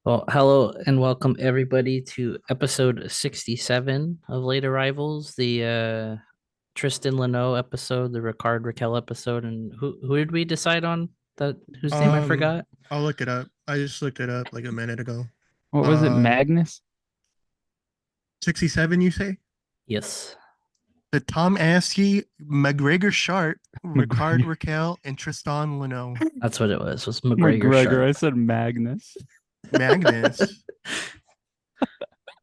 Well, hello and welcome everybody to episode 67 of Late Arrivals, the Tristan Leno episode, the Ricard Raquel episode, and who did we decide on that whose name I Um, forgot? I'll look it up. I just looked it up like a minute ago. What was it? Um, Magnus? 67, you say? Yes. The Tom Askey, McGregor Sharp, Ricard McGregor. Raquel, and Tristan Leno. That's what it was McGregor McGregor. I Sharp. said Magnus. Magnus.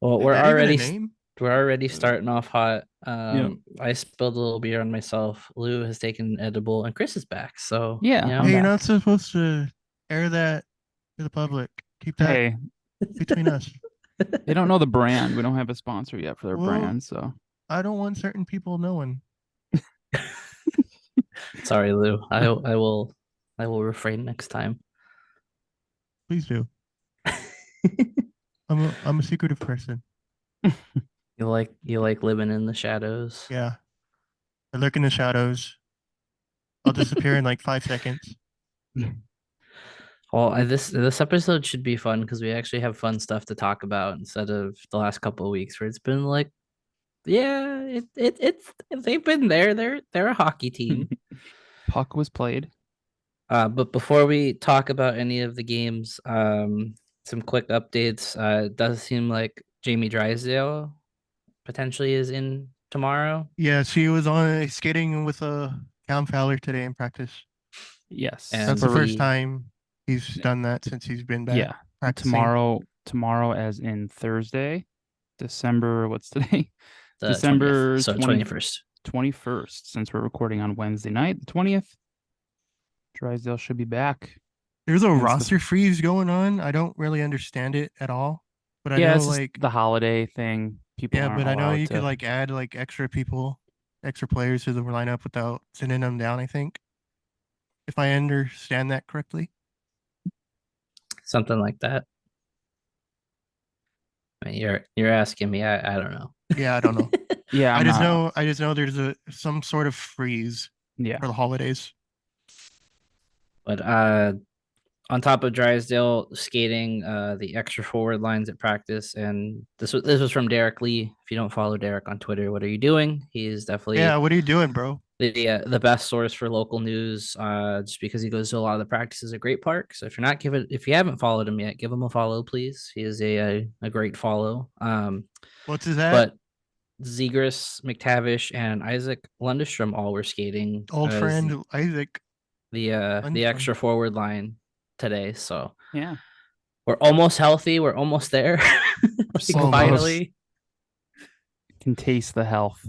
Well, Is that even a name? we're already starting off hot. Yeah. I spilled a little beer on myself. Lou has taken an edible and Chris is back. So, Yeah, I'm Hey, you're back. not supposed to air that to the public. Keep that Hey, between us. they don't know the brand. We don't have a sponsor yet for their Well, brand, so I don't want certain people knowing. sorry, Lou. I will refrain next time. Please do. I'm a secretive person. You like living in the shadows. Yeah. I lurk in the shadows. I'll disappear in like 5 seconds. Well, this episode should be fun because we actually have fun stuff to talk about instead of the last couple of weeks where it's been like, yeah, it's they've been there. They're a hockey team. puck was played. But before we talk about any of the games, some quick updates. It does seem like Jamie Drysdale potentially is in tomorrow. Yeah, she was on skating with a Cam Fowler today in practice. Yes. That's And the For first he time he's done that since he's been back yeah. practicing. Tomorrow as in Thursday, December, what's today? the 20th, December so 21st. 21st, since we're recording on Wednesday night, the 20th. Drysdale should be back. There's a Against roster freeze going on. I don't really understand it at all, but I Yeah, know it's just like the holiday thing. People yeah, aren't but I know allowed you could to. like add like extra people, extra players to the lineup without sending them down, I think. If I understand that correctly. Something like that. I mean, you're asking me. I don't know. Yeah, I don't know. Yeah, I I'm just not. know I just know there's a some sort of freeze Yeah. for the holidays. But on top of Drysdale skating the extra forward lines at practice, and this was from Derek Lee. If you don't follow Derek on Twitter, what are you doing? He is Yeah, definitely what are you doing, bro? the best source for local news. Just because he goes to a lot of the practices at Great Park. So if you haven't followed him yet, give him a follow, please. He is a great follow. What's his at? But Zegras, McTavish, and Isaac Lundestrom all were skating Old as friend Isaac the Lundstrom. extra forward line today. So Yeah. we're almost healthy. We're almost there. We're Like so close. Almost. finally. Can taste the health.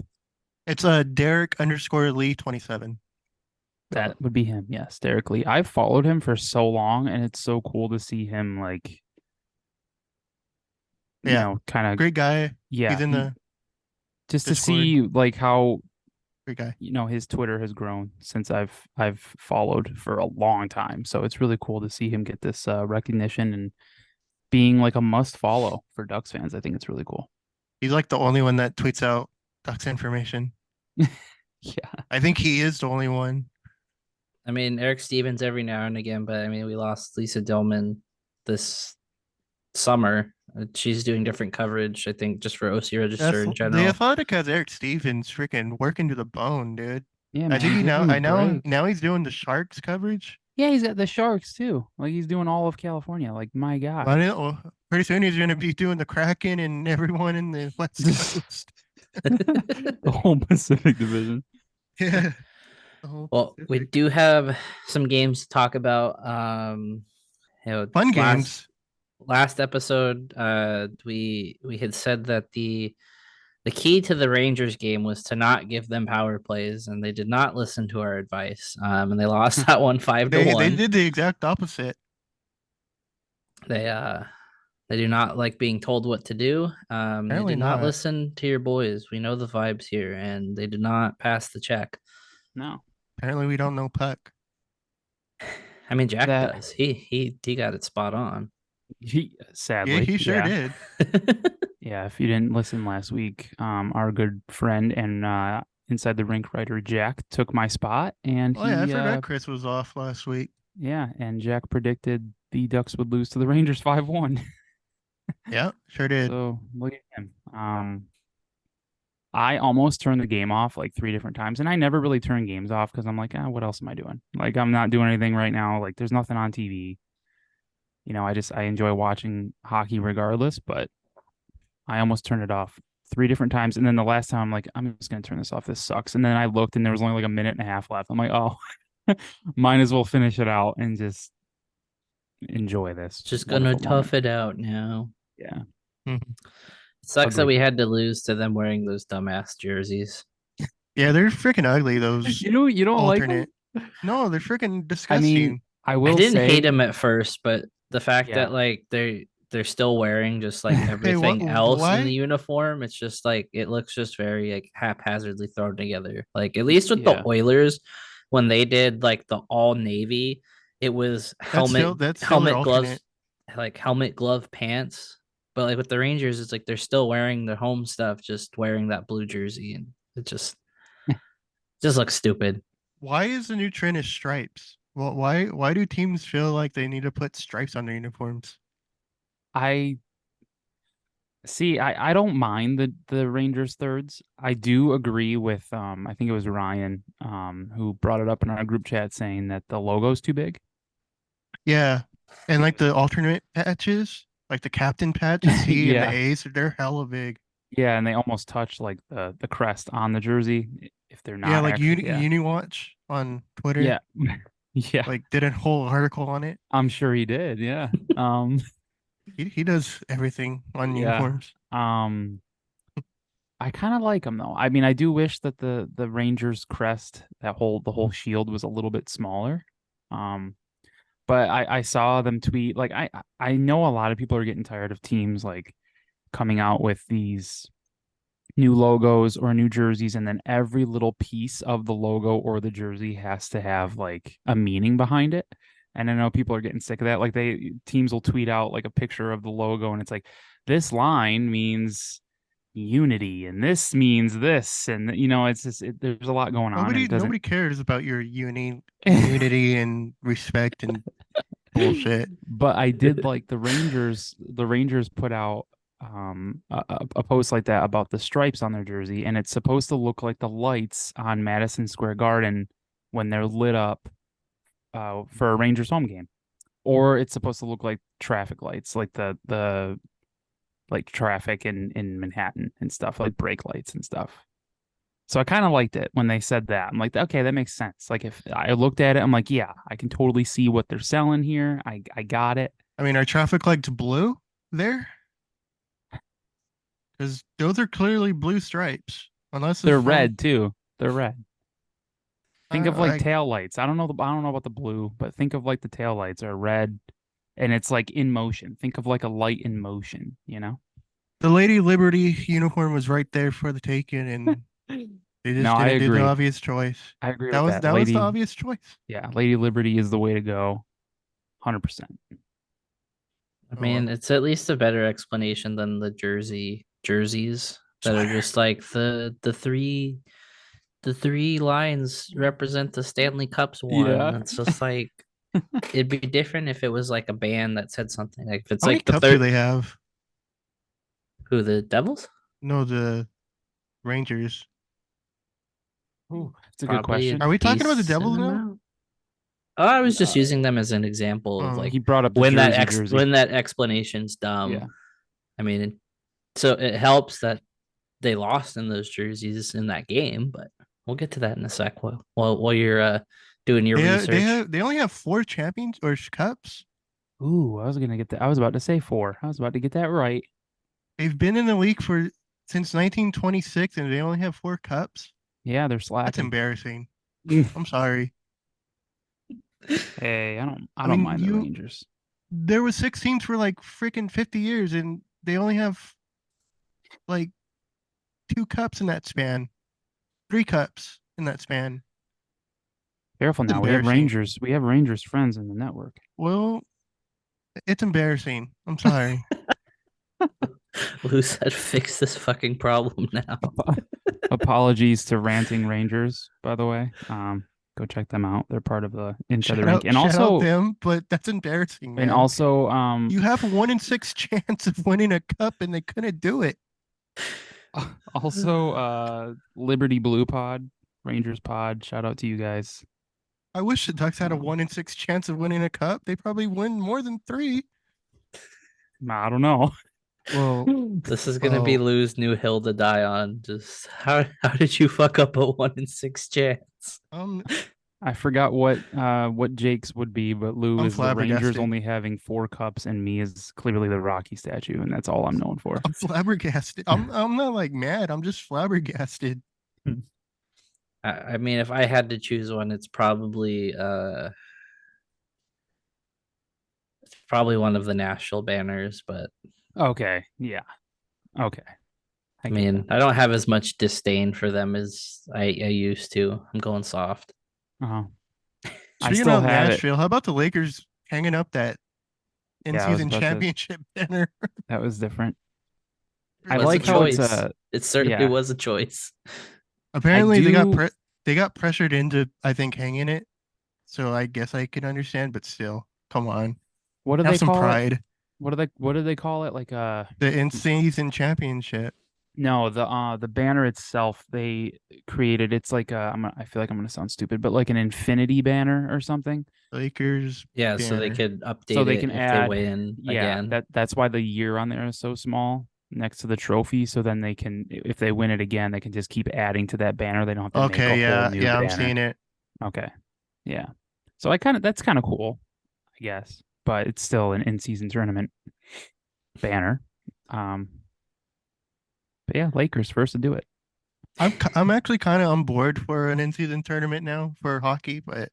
It's a Derek underscore Lee 27. That would be him. Yes, Derek Lee. I've followed him for so long, and it's so cool to see him like, Yeah, kind of, great guy. yeah, He's in the just to Discord. see like how, Great guy. his Twitter has grown since I've followed for a long time. So it's really cool to see him get this recognition and being like a must follow for Ducks fans. I think it's really cool. He's like the only one that tweets out Ducks information. Yeah. I think he is the only one. I mean, Eric Stevens every now and again, but I mean, we lost Lisa Dillman this summer. She's doing different coverage, I think, just for OC Register in The general. Athletic has Eric Stevens freaking working to the bone, dude. Yeah, I think man, he give now him a I know break. now he's doing the Sharks coverage. Yeah, he's got the Sharks too. Like he's doing all of California. Like my God. I know pretty soon he's gonna be doing the Kraken and everyone in the West Coast. The whole Pacific Division. Yeah. The whole Well, we Pacific. do have some games to talk about. Fun Last games. episode, we had said that the key to the Rangers game was to not give them power plays, and they did not listen to our advice. And they lost that one 5 to They 1. did the exact opposite. They they do not like being told what to do. They Apparently did not not. listen to your boys. We know the vibes here, and they did not pass the check. No. Apparently we don't know puck. I mean, Jack That does. He got it spot on. he Yeah, sadly, he sure yeah. did. Yeah, if you didn't listen last week, our good friend and inside the rink writer Jack took my spot and Oh yeah, I he forgot Chris was off last week. yeah, and Jack predicted the Ducks would lose to the Rangers 5-1. Yeah, sure did. So look at him. I almost turned the game off like 3 different times, and I never really turn games off because I'm like, what else am I doing? Like, I'm not doing anything right now. Like, there's nothing on TV. I enjoy watching hockey regardless, but I almost turned it off 3 different times. And then the last time I'm like, I'm just gonna turn this off. This sucks. And then I looked and there was only like a minute and a half left. I'm like, oh, might as well finish it out and just enjoy this. Just gonna wonderful tough moment. it out now. Yeah. Mhm. It sucks that Ugly. we had to lose to them wearing those dumbass jerseys. Yeah, they're freaking ugly. Those You don't like them? alternate. No, they're freaking I disgusting. mean, I I will didn't say hate them at first, but the fact Yeah. that like they're still wearing just like Hey, everything else in why? the uniform, it's just like it looks just very like haphazardly thrown together. Like at least with Yeah. the Oilers, when they did like the all navy, it was That's still their helmet gloves, alternate. like helmet glove pants. But like with the Rangers, it's like they're still wearing their home stuff, just wearing that blue jersey, and it just looks stupid. Why is the new trend is stripes? Well, why do teams feel like they need to put stripes on their uniforms? I see. I don't mind the Rangers thirds. I do agree with I think it was Ryan who brought it up in our group chat saying that the logo's too big. Yeah, and like the alternate patches, like the captain patch, the C and Yeah. the A's, they're hella big. Yeah, and they almost touch like the crest on the jersey if they're not Yeah, like actually, yeah. UniWatch on Twitter. Yeah. Yeah. Like did a whole article on it. I'm sure he did. Yeah. He does everything on Yeah. uniforms. I kind of like him though. I mean, I do wish that the Rangers crest, the whole shield was a little bit smaller. But I saw them tweet like I know a lot of people are getting tired of teams like coming out with these new logos or new jerseys, and then every little piece of the logo or the jersey has to have like a meaning behind it. And I know people are getting sick of that. Like teams will tweet out like a picture of the logo and it's like this line means unity and this means this, and it's just there's a lot going on. And Nobody cares about your unity and respect and bullshit. But I did like the Rangers. The Rangers put out a post like that about the stripes on their jersey, and it's supposed to look like the lights on Madison Square Garden when they're lit up for a Rangers home game, or it's supposed to look like traffic lights, like the like traffic in Manhattan and stuff, like brake lights and stuff. So I kind of liked it when they said that. I'm like, okay, that makes sense. Like if I looked at it, I'm like, yeah, I can totally see what they're selling here. I got it. I mean, are traffic lights blue there? Because those are clearly blue stripes. Unless They're it's from- red too. They're red. Think of like I- tail lights. I don't know about the blue, but think of like the tail lights are red and it's like in motion. Think of like a light in motion, the Lady Liberty uniform was right there for the taking, and they just No, I didn't do agree. the obvious choice. I agree That with was that. was the Lady, obvious choice. yeah, Lady Liberty is the way to go. 100%. I Oh, mean, well. it's at least a better explanation than the jerseys that are Swear. just like the three lines represent the Stanley Cups one. Yeah. It's just like it'd be different if it was like a band that said something. Like if it's How many like the cups do third they have? who the Devils? No, the Rangers. Ooh, it's a good Probably question. Are we talking about the decent Devils now? amount. Oh, I was just using them as an example of Oh. like He brought up the when jersey. when that explanation's dumb. Yeah. I mean, so it helps that they lost in those jerseys in that game, but we'll get to that in a sec. While you're doing your research. They only have 4 champions or cups. Ooh, I was gonna get that. I was about to say 4. I was about to get that right. They've been in the league since 1926, and they only have 4 cups. Yeah, they're That's slacking. embarrassing. I'm sorry. Hey, I don't mean, mind the Rangers. There was 6 teams for like freaking 50 years, and they only have like 2 cups in that span, 3 cups in that span. Careful now. We have Rangers friends in the network. Well, it's embarrassing. I'm sorry. Who said fix this fucking problem now? Apologies to ranting Rangers, by the way. Go check them out. They're part of the Inside the Shout Rink, out, and shout out also them, but that's embarrassing, man. and also You have a 1 in 6 chance of winning a cup, and they couldn't do it. also Liberty Blue Pod, Rangers Pod. Shout out to you guys. I wish the Ducks had a 1 in 6 chance of winning a cup. They probably win more than 3. I don't know. Well, This is gonna be Oh. Lou's new hill to die on. Just how did you fuck up a 1 in 6 chance? I forgot what Jake's would be, but Lou I'm is the Rangers flabbergasted. only having 4 cups, and me is clearly the Rocky statue, and that's all I'm known for. I'm flabbergasted. I'm not like mad. I'm just flabbergasted. I mean, if I had to choose one, it's probably one of the national banners, but Okay, yeah, okay. I get mean, that. I don't have as much disdain for them as I used to. I'm going soft. Uh-huh. I Speaking still of have it. Nashville, how about the Lakers hanging up that Yeah, I was in-season about to- championship banner? That was different. I It was like a how it's choice. It certainly yeah. was a choice. Apparently, do- they got pressured into, I think, hanging it. So I guess I can understand, but still, come on, what do have they some call it? pride. What do they call it? Like The in-season championship. no, the banner itself they created. It's like I feel like I'm gonna sound stupid, but like an infinity banner or something. Lakers. Yeah, so they banner. could update So they it can if add they weigh in Yeah, again. that's why the year on there is so small next to the trophy. So then they can, if they win it again, they can just keep adding to that banner. They don't have to make a Okay, whole yeah, new yeah, I'm banner. seeing it. Okay, yeah. So that's kind of cool, I guess. But it's still an in-season tournament banner. But yeah, Lakers first to do it. I'm actually kind of on board for an in-season tournament now for hockey, but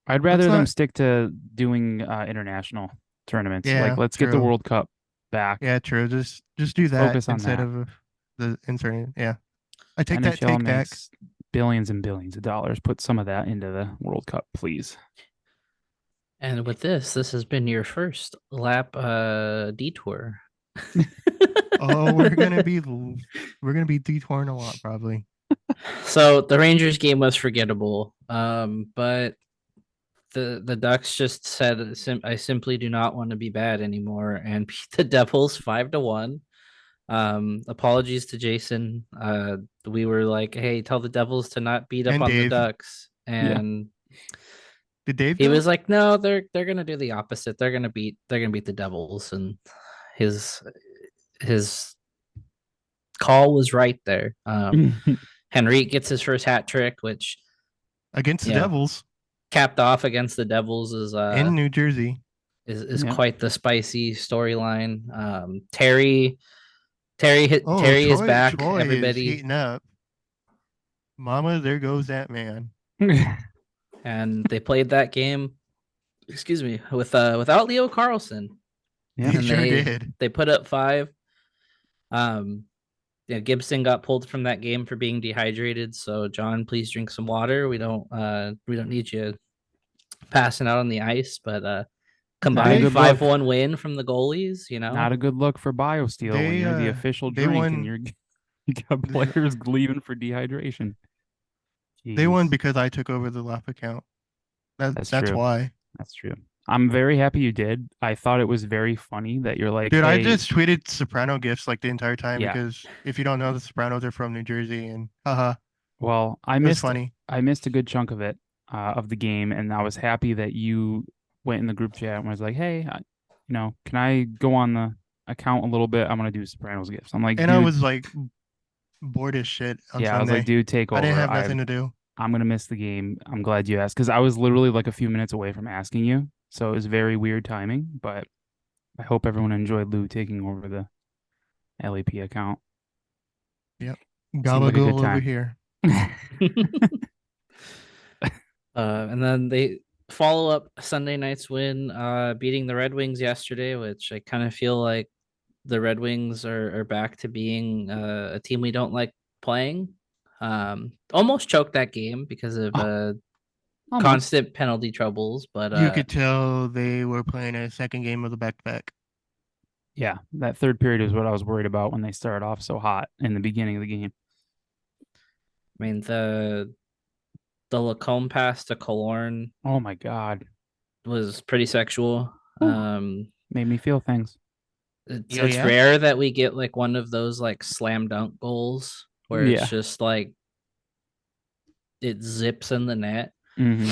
I'd rather them not- stick to doing international tournaments. Yeah, Like let's get the true. World Cup back. yeah, true. Just do that Focus on instead that. of the in-tournament. Yeah, I take that NHL take back. makes billions and billions of dollars. Put some of that into the World Cup, please. And with this has been your first lap detour. Oh, we're gonna be detouring a lot probably. So the Rangers game was forgettable. But the Ducks just said I simply do not want to be bad anymore and beat the Devils 5-1. Apologies to Jason. We were like, hey, tell the Devils to not beat up And on the Dave. Ducks. And Did Dave? he go? was like, no, they're gonna do the opposite. They're gonna beat the Devils, and his call was right there. Henrique gets his first hat trick, which Against the yeah. Devils capped off against the Devils is in New Jersey. is Yeah. quite the spicy storyline. Terry is Troy- back. Troy is Everybody, heating up. Mama, there goes that man. and they played that game. Excuse me, without Leo Carlson. Yeah. He And sure they did. they put up 5. Yeah, Gibson got pulled from that game for being dehydrated. So John, please drink some water. We don't need you passing out on the ice. But Not a combined good look. 5-1 win from the goalies. You know, Not a good look for BioSteel when They, you're the official they drink won- and you got players leaving for dehydration. They won Jeez. because I took over the lap account. That's That's true. why. That's true. I'm very happy you did. I thought it was very funny that you're like, Dude, I "Hey," just tweeted Soprano gifts like the entire time Yeah. because if you don't know, the Sopranos are from New Jersey, and haha, well, I it was missed funny. I missed a good chunk of it of the game, and I was happy that you went in the group chat and was like, "Hey, can I go on the account a little bit? I'm gonna do Sopranos gifts." I'm like, And I "Dude," was like bored as shit on yeah, Sunday. I was like, "Dude, take over." I didn't have nothing to do. I'm gonna miss the game. I'm glad you asked because I was literally like a few minutes away from asking you, so it was very weird timing. But I hope everyone enjoyed Lou taking over the LAP account. Gabagool like a good over time. here. and then they follow up Sunday night's win, beating the Red Wings yesterday, which I kind of feel like the Red Wings are back to being a team we don't like playing. Almost choked that game because of Almost. constant penalty troubles, but You could tell they were playing a second game of the back-to-back. Yeah, that third period is what I was worried about when they started off so hot in the beginning of the game. I mean the the Lacombe pass to Killorn Oh my god, was pretty sexual. Whew. Made me feel things. It's Oh, it's yeah? rare that we get like one of those like slam dunk goals where it's Yeah. just like it zips in the net. hmm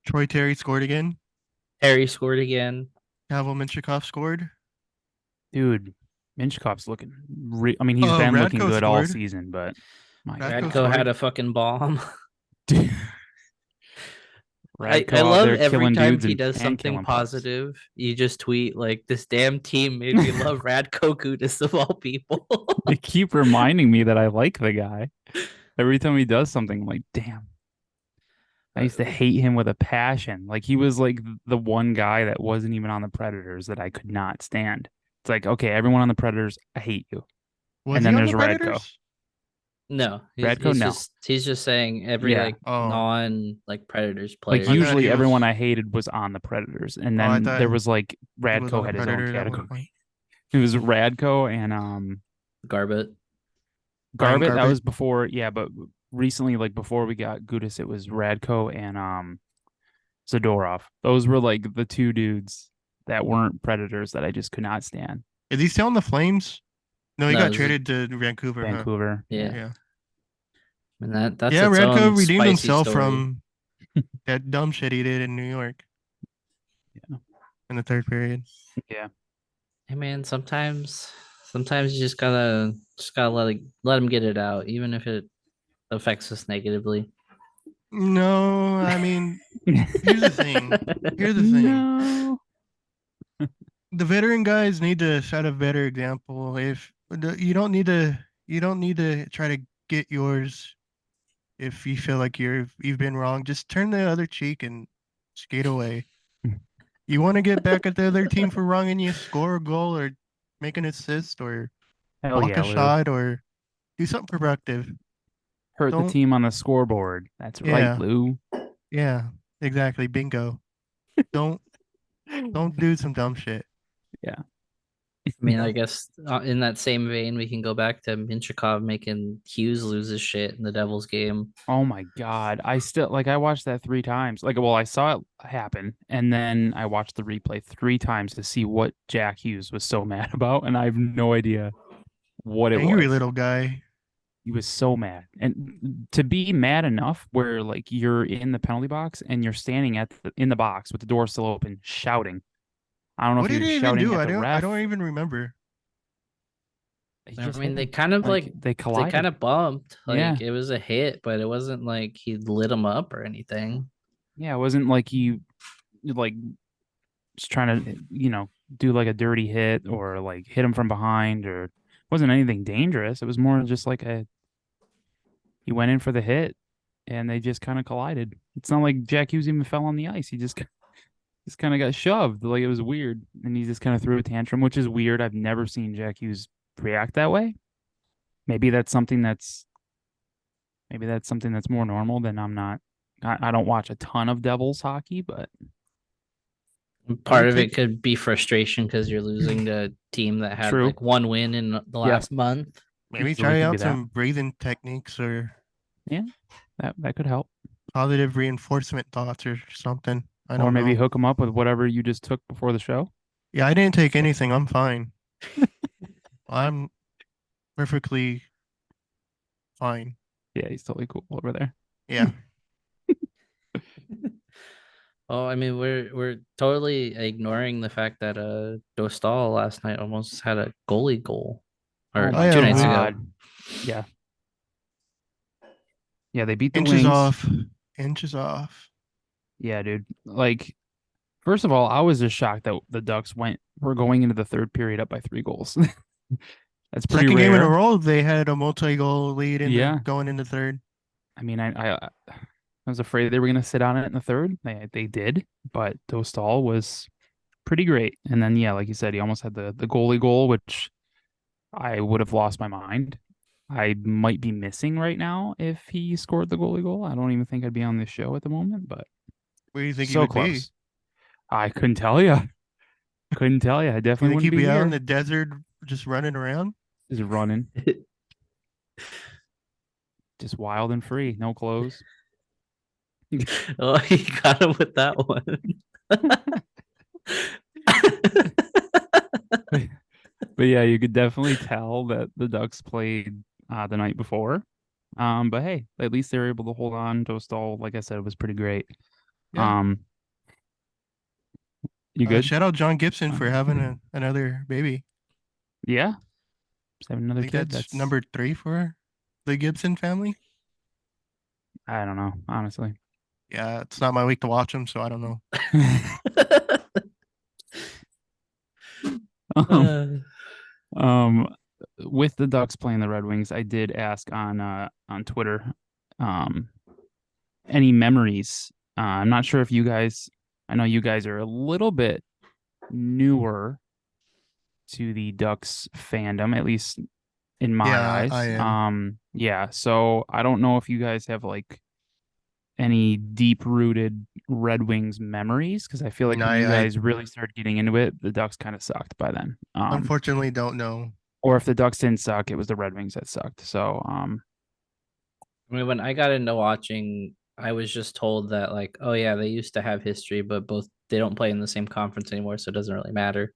Troy Terry scored again. Harry scored again. Pavel Minchikov scored. Dude, Minchkov's looking. I mean, he's Oh, been looking Radko good all scored. season, but my Radko Radko God. had a fucking bomb. Dude. I Radko out love there every killing time dudes he and does something killing pucks. positive. You just tweet like this damn team made me love Radko Gudas of all people. They keep reminding me that I like the guy. Every time he does something, I'm like, damn. I used to hate him with a passion. Like he was like the one guy that wasn't even on the Predators that I could not stand. It's like, okay, everyone on the Predators, I hate you. Was And he then on there's the Radko. Predators? No, Radko, no. he's just saying every Yeah. like Oh. non like Predators Like player. thought usually he everyone was- I hated was on the Predators. And Oh, I then thought there was like He was on Radko the had his own Predators at one category. point. It was Radko and Garbett. Brian Garbett. That Garbett. was before, yeah, but recently, like before we got Gudis, it was Radko and Zadorov. Those were like the two dudes that weren't Predators that I just could not stand. Is he still in the Flames? No, he No, got it's traded to Vancouver. Huh? Vancouver. Yeah. Yeah. And that's Yeah, its Radko own redeemed spicy himself story. from that dumb shit he did in New York. Yeah. In the third period. Yeah. Hey man, sometimes you just gotta let him get it out, even if it affects us negatively. No, I mean, here's the thing. Here's the thing. No. The veteran guys need to set a better example. If you don't need to try to get yours if you feel like you've been wrong. Just turn the other cheek and skate away. You want to get back at the other team for wronging you, score a goal or make an assist or Hell block yeah, a Lou. shot or do something productive. Hurt the Don't- team on the scoreboard. That's Yeah. right, Lou. Yeah, exactly. Bingo. Don't do some dumb shit. I mean, I guess in that same vein, we can go back to Minchikov making Hughes lose his shit in the Devils game. Oh my God. I still like I watched that 3 times. Like, well, I saw it happen and then I watched the replay 3 times to see what Jack Hughes was so mad about, and I have no idea what it Angry was. little guy. He was so mad. And to be mad enough where like you're in the penalty box and you're standing in the box with the door still open shouting. I don't know What if did he he was even shouting do? at I the don't ref. even remember. He I just mean, hit they him. kind of Like, like they they collided. kind of bumped. Like Yeah. it was a hit, but it wasn't like he lit him up or anything. Yeah, it wasn't like he like just trying to, do like a dirty hit or like hit him from behind, or wasn't anything dangerous. It was more just like he went in for the hit and they just kind of collided. It's not like Jack Hughes even fell on the ice. He just kind of got shoved. Like it was weird. And he just kind of threw a tantrum, which is weird. I've never seen Jack Hughes react that way. Maybe that's something that's more normal than I don't watch a ton of Devils hockey, but Part of think- it could be frustration because you're losing to a team that had True. like one win in the last month. Maybe Easily try could be out that. some breathing techniques or that could help. positive reinforcement thoughts or something. I Or don't maybe know. hook them up with whatever you just took before the show. Yeah, I didn't take anything. I'm fine. I'm perfectly fine. Yeah, he's totally cool over there. Yeah. Oh, I mean, we're totally ignoring the fact that Dostal last night almost had a goalie goal, or Oh my 2 nights ago. God. Yeah. Yeah, they beat the Inches Wings. off. Inches off. Yeah, dude. Like, first of all, I was just shocked that the Ducks were going into the third period up by 3 goals. That's pretty Second rare. game in a row, they had a multi-goal lead Yeah. going into third. I mean, I was afraid they were going to sit on it in the third. They did, but Dostal was pretty great. And then, yeah, like you said, he almost had the goalie goal, which I would have lost my mind. I might be missing right now if he scored the goalie goal. I don't even think I'd be on this show at the moment, but Where do you think he so would close. I couldn't tell you. Couldn't tell you. I be? You definitely think he'd wouldn't be be out here. in the desert just running around? Just running, just wild and free, no clothes. Oh, he got him with that one. But yeah, you could definitely tell that the Ducks played the night before. But hey, at least they were able to hold on. Dostal, like I said, was pretty great. Yeah. You good? Shout out John Gibson for having another baby. Yeah, just having I another think kid. that's number 3 for the Gibson family. I don't know, honestly. Yeah, it's not my week to watch them, so I don't know. um, um, with the Ducks playing the Red Wings, I did ask on Twitter, any memories. I'm not sure if you guys. I know you guys are a little bit newer to the Ducks fandom, at least in my Yeah, eyes. I am. Yeah. So I don't know if you guys have like any deep rooted Red Wings memories, because I feel like No, when you I guys really started getting into it, the Ducks kind of sucked by then. unfortunately don't know. Or if the Ducks didn't suck, it was the Red Wings that sucked. So I mean, when I got into watching, I was just told that like, oh yeah, they used to have history, but both they don't play in the same conference anymore, so it doesn't really matter.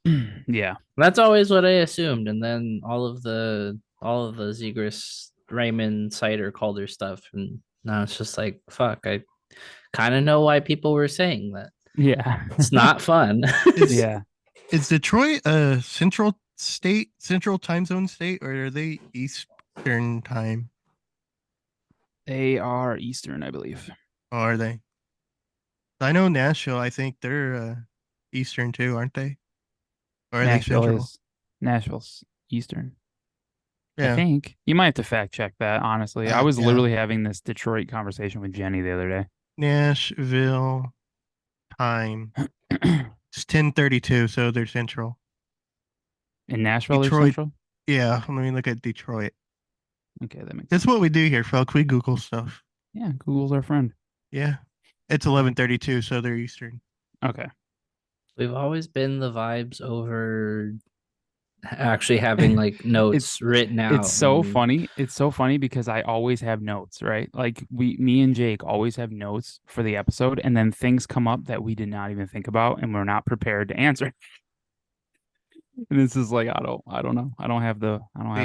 yeah. And that's always what I assumed. And then all of the Zegras, Raymond, Sider, Calder stuff, and now it's just like, fuck, I kind of know why people were saying that. Yeah. It's not fun. Is Yeah. is Detroit a central time zone state, or are they Eastern time? They are Eastern, I believe. Or are they? I know Nashville, I think they're Eastern too, aren't they? Or are they Central? Nashville's Eastern. I Yeah. think you might have to fact check that. Honestly, I was Yeah. literally having this Detroit conversation with Jenny the other day. Nashville time. It's 10:32, so they're Central. In Nashville or Detroit. Central? Yeah, let me look at Detroit. Okay, that makes That's sense. what we do here, folks. We Google stuff. Yeah, Google's our friend. Yeah. It's 11:32, so they're Eastern. Okay. We've always been the vibes over actually having like notes written out. It's so and- funny. It's so funny because I always have notes, right? Like me and Jake always have notes for the episode, and then things come up that we did not even think about, and we're not prepared to answer. And this is like, I don't know. I don't have You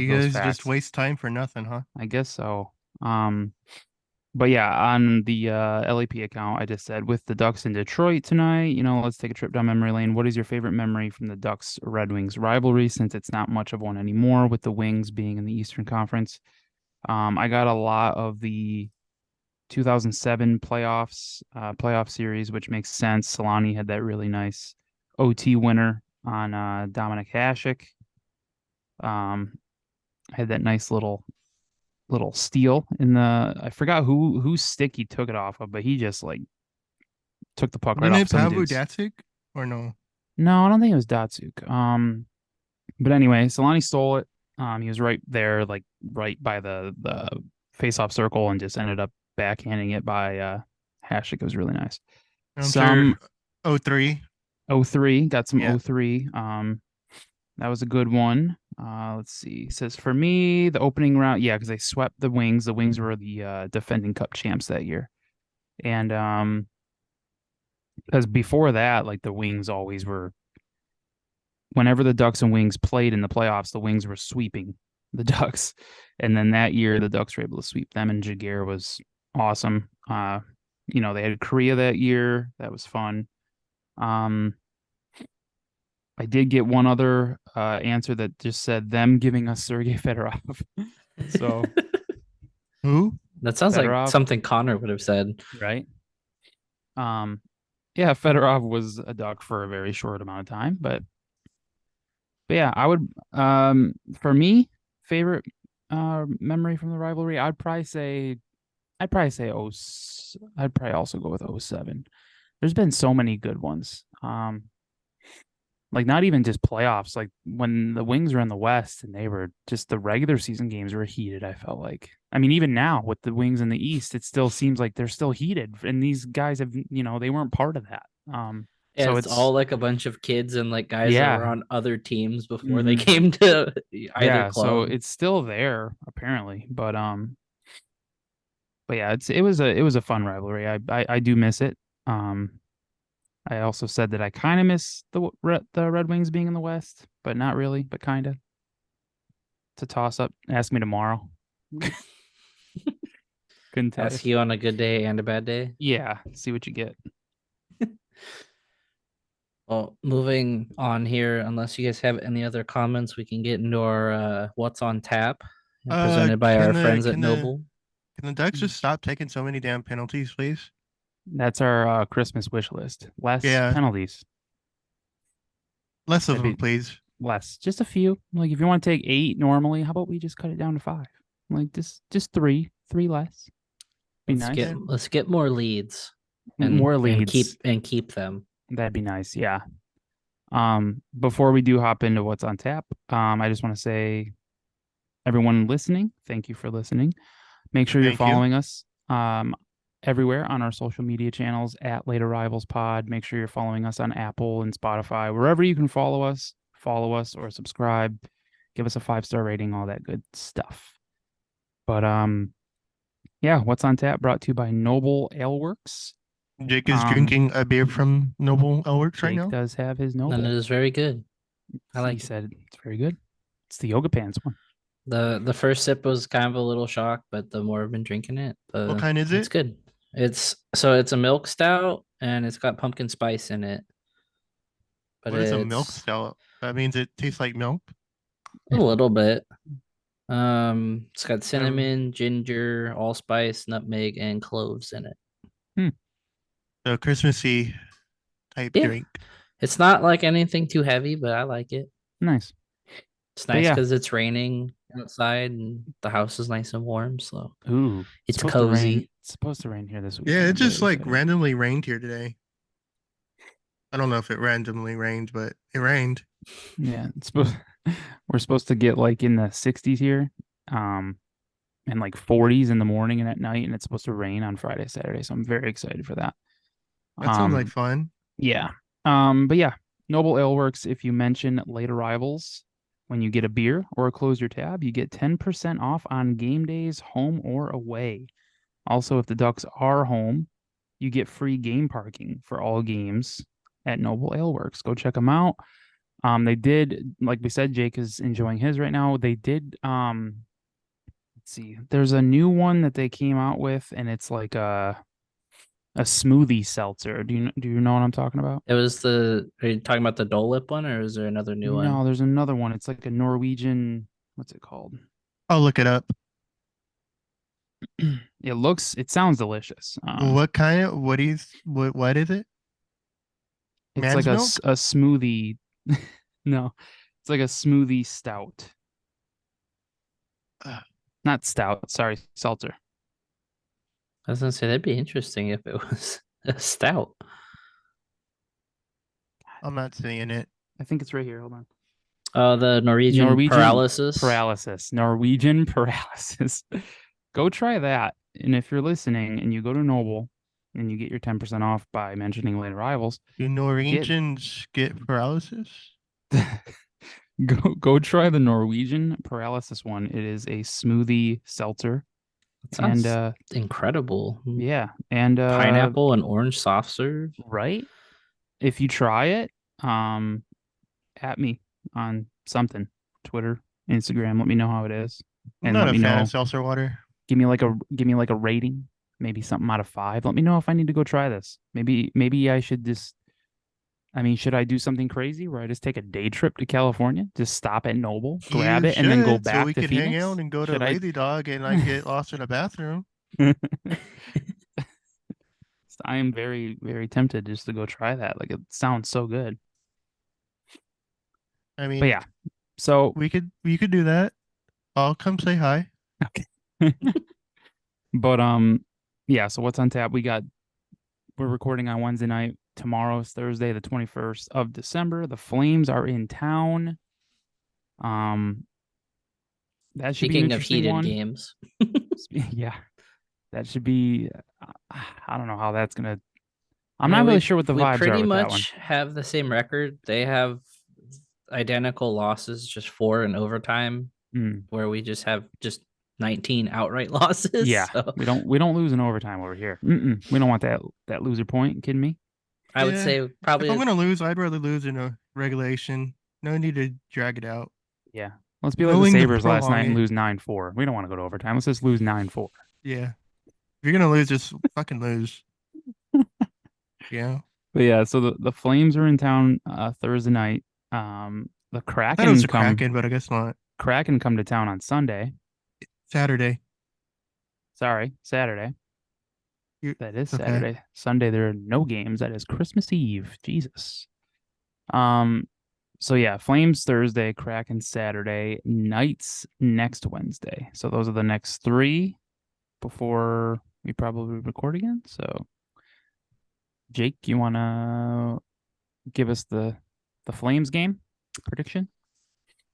those guys facts. just waste time for nothing, huh? I guess so. But yeah, on the LAP account, I just said with the Ducks in Detroit tonight, let's take a trip down memory lane. What is your favorite memory from the Ducks Red Wings rivalry, since it's not much of one anymore with the Wings being in the Eastern Conference? I got a lot of the 2007 playoff series, which makes sense. Solani had that really nice OT winner on Dominic Hasek. Had that nice little steal in the, I forgot whose stick he took it off of, but he just like took the puck right Wasn't off it some Pavel dudes. Datsyuk or no? No, I don't think it was Datsuk. But anyway, Solani stole it. He was right there, like right by the face-off circle, and just ended up backhanding it by Hasek. It was really nice. I'm Some sure 03. 03, got some Yeah. 03. That was a good one. Let's see. It says for me, the opening round, yeah, because they swept the Wings. The Wings were the defending Cup champs that year, and because before that, like the Wings always were. Whenever the Ducks and Wings played in the playoffs, the Wings were sweeping the Ducks, and then that year the Ducks were able to sweep them, and Jaguar was awesome. They had Korea that year. That was fun. I did get one other answer that just said them giving us Sergei Fedorov. So Who? That sounds like Fedorov. something Connor would have said. Right. Yeah, Fedorov was a Duck for a very short amount of time, but yeah, I would for me, favorite memory from the rivalry, I'd probably also go with 07. There's been so many good ones. Like not even just playoffs, like when the Wings were in the West and they were just, the regular season games were heated, I felt like. I mean, even now with the Wings in the East, it still seems like they're still heated, and these guys have, they weren't part of that. Yeah, So it's all like a bunch of kids and like guys that were Yeah. on other teams before they Mhm. came to either yeah, club. so it's still there apparently, but but yeah, it was a fun rivalry. I do miss it. I also said that I kind of miss the Red Wings being in the West, but not really, but kind of. It's a toss up. Ask me tomorrow. Couldn't tell Ask you. you on a good day and a bad day. Yeah, see what you get. Well, moving on here, unless you guys have any other comments, we can get into our what's on tap presented by our friends at Noble. Can the Ducks just stop taking so many damn penalties, please? That's our Christmas wish list. Less Yeah. penalties. Less of That'd them, be- please. Less. Just a few. Like if you want to take 8 normally, how about we just cut it down to 5? Like just 3. 3 less. Be nice. Let's get more leads and More and leads. keep them. That'd be nice. Yeah. Before we do hop into what's on tap, I just want to say, everyone listening, thank you for listening. Make sure you're Thank you. following us everywhere on our social media channels at Late Arrivals Pod. Make sure you're following us on Apple and Spotify, wherever you can follow us or subscribe. Give us a 5-star rating, all that good stuff. But yeah, what's on tap brought to you by Noble Ale Works. Jake is drinking a beer from Noble Ale Works right Jake now. does have his Noble. And it is very good. I like He it. said it's very good. It's the Yoga Pants one. The first sip was kind of a little shock, but the more I've been drinking it, What kind is it's it? good. It's a milk stout and it's got pumpkin spice in it. But What is a milk it's stout? That means it tastes like milk. a little bit. It's got cinnamon, ginger, allspice, nutmeg, and cloves in it. So Christmassy type Yeah. drink. It's not like anything too heavy, but I like it. Nice. It's But nice yeah. because it's raining outside and the house is nice and warm. So Ooh, it's supposed to rain. cozy. It's supposed to rain here this week. Yeah, it just like randomly rained here today. I don't know if it randomly rained, but it rained. Yeah, it's supposed. We're supposed to get like in the 60s here, and like 40s in the morning and at night, and it's supposed to rain on Friday, Saturday. So I'm very excited for that. That sounds like fun. Yeah. But yeah, Noble Ale Works. If you mention Late Arrivals when you get a beer or close your tab, you get 10% off on game days, home or away. Also, if the Ducks are home, you get free game parking for all games at Noble Ale Works. Go check them out. They did, like we said, Jake is enjoying his right now. They did, let's see, there's a new one that they came out with, and it's like a smoothie seltzer. Do you know what I'm talking about? Are you talking about the Dole Whip one or is there another new one? No, there's another one. It's like a Norwegian, what's it called? I'll look it up. It sounds delicious. What is it? It's Man's like milk? a smoothie. No, it's like a smoothie stout. Not stout, sorry, seltzer. I was gonna say that'd be interesting if it was a stout. I'm not seeing it. I think it's right here. Hold on. The Norwegian paralysis. Norwegian paralysis. Go try that. And if you're listening and you go to Noble and you get your 10% off by mentioning Late Arrivals, Do Norwegians get paralysis? go try the Norwegian paralysis one. It is a smoothie seltzer. It sounds And incredible. yeah, and Pineapple and orange soft serve. right? If you try it, at me on something, Twitter, Instagram. Let me know how it is, I'm and not let a me fan know. of seltzer water. Give me like a rating, maybe something out of 5. Let me know if I need to go try this. Maybe I should just. I mean, should I do something crazy where I just take a day trip to California, just stop at Noble, grab You it, and then go should, back so we to could Phoenix? hang out and go to Should I- Lazy Dog and like get lost in a bathroom. I am very, very tempted just to go try that. Like, it sounds so good. I mean, But yeah, so we could do that. I'll come say hi. but yeah, so what's on tap? We're recording on Wednesday night. Tomorrow's Thursday, the 21st of December. The Flames are in town. That should be an Speaking of interesting heated one. games, Yeah, that should be. I don't know how that's gonna. I'm I mean, not really we- sure what the we vibes pretty are with that one. much have the same record. They have identical losses, just 4 in overtime, Mm, where we just have just 19 outright losses. Yeah, So we don't lose in overtime over here. We don't want that loser point. You kidding me? I would Yeah. say If probably I'm gonna lose, I'd rather lose in a regulation. No need to drag it out. Yeah. Let's be like the Willing to Sabres last night prolong and it. lose 9-4. We don't want to go to overtime. Let's just lose 9-4. Yeah. If you're gonna lose, just fucking lose. Yeah. But yeah, so the Flames are in town Thursday night. The I thought it was Kraken a Kraken, but I guess not. come to town on Sunday. Saturday. Sorry, Saturday. You- That is okay. Saturday. Sunday there are no games. That is Christmas Eve. Jesus. So yeah, Flames Thursday, Kraken Saturday, Knights next Wednesday. So those are the next 3 before we probably record again. So Jake, you wanna give us the Flames game prediction?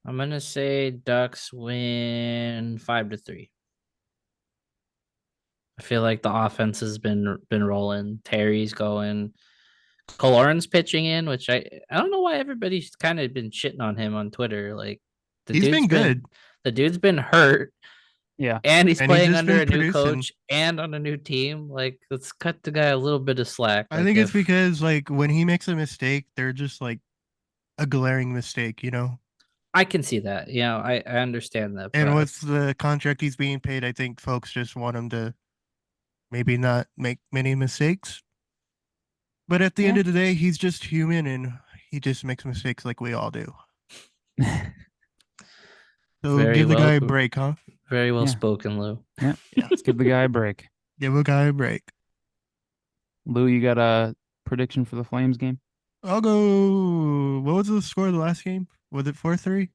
I'm gonna say Ducks win 5-3. I feel like the offense has been rolling. Terry's going. Koloran's pitching in, which I don't know why everybody's kind of been shitting on him on Twitter. Like He's been good. The dude's been hurt, Yeah. and he's And he's playing just under been a new producing. coach and on a new team. Like, let's cut the guy a little bit of slack. I Like, think it's if- because like when he makes a mistake, they're just like a glaring mistake, you know? I can see that. You know, I understand that. And but with the contract he's being paid, I think folks just want him to maybe not make many mistakes. But at the end Yeah. of the day, he's just human and he just makes mistakes like we all do. So Very give the well- guy a break, huh? very well Yeah. spoken, Lou. Let's give the guy a break. Give a guy a break. Lou, you got a prediction for the Flames game? I'll go. What was the score of the last game? Was it 4-3?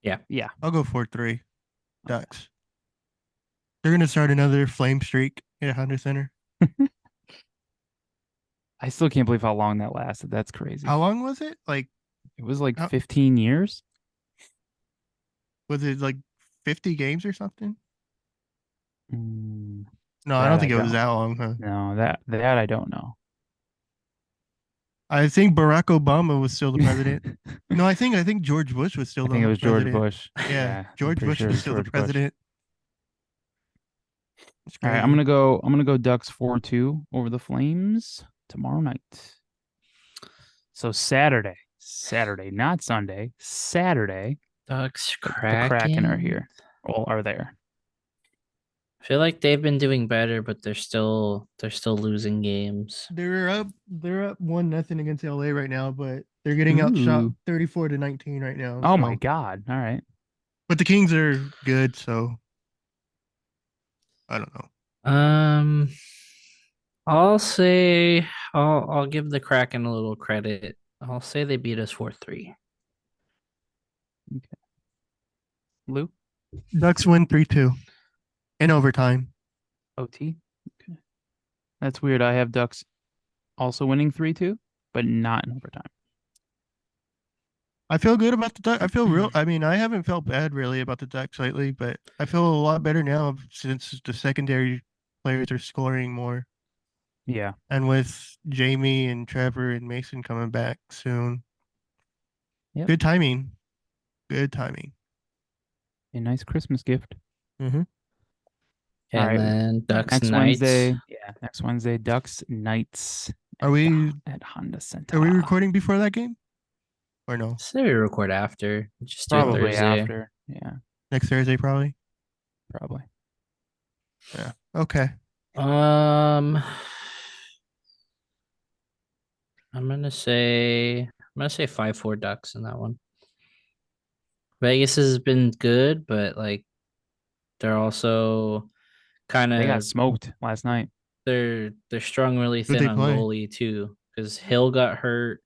Yeah. I'll go 4-3. Ducks. They're gonna start another flame streak at Honda Center. I still can't believe how long that lasted. That's crazy. How long was it? Like, It was like how- 15 years. was it like 50 games or something? Mm, No, I That don't think I it was don't. that long, huh? no, that I don't know. I think Barack Obama was still the president. No, I think George Bush was still I the think it was George president. Bush. Yeah, I'm George pretty Bush sure it was still the George Bush. president. It's All right, I'm crazy. gonna go Ducks 4-2 over the Flames tomorrow night. So Saturday, not Sunday, Saturday. Ducks, The Kraken are Kraken. here. Well, are there? I feel like they've been doing better, but they're still losing games. They're up 1-0 against LA right now, but they're getting outshot Ooh. 34-19 right now. Oh my so- God! All right. But the Kings are good, so I don't know. I'll say I'll give the Kraken a little credit. I'll say they beat us 4-3. Lou, Ducks win 3-2 in overtime. OT. Okay. That's weird. I have Ducks also winning 3-2, but not in overtime. I feel good about the Ducks. I feel real. I mean, I haven't felt bad really about the Ducks lately, but I feel a lot better now since the secondary players are scoring more. Yeah. And with Jamie and Trevor and Mason coming back soon. Yep. Good timing. Good timing. A nice Christmas gift. And Alright, then Ducks Next Knights. Wednesday. Yeah. Next Wednesday, Ducks Knights. Are we at Honda Center? are we recording before that game? Or no? Say we record after. Just do it Probably Thursday. after. Yeah. Next Thursday probably? Probably. Okay. I'm gonna say 5-4 Ducks in that one. Vegas has been good, but like they're also kind They got of smoked last night. they're strung really Who'd thin they on play? goalie too, because Hill got hurt,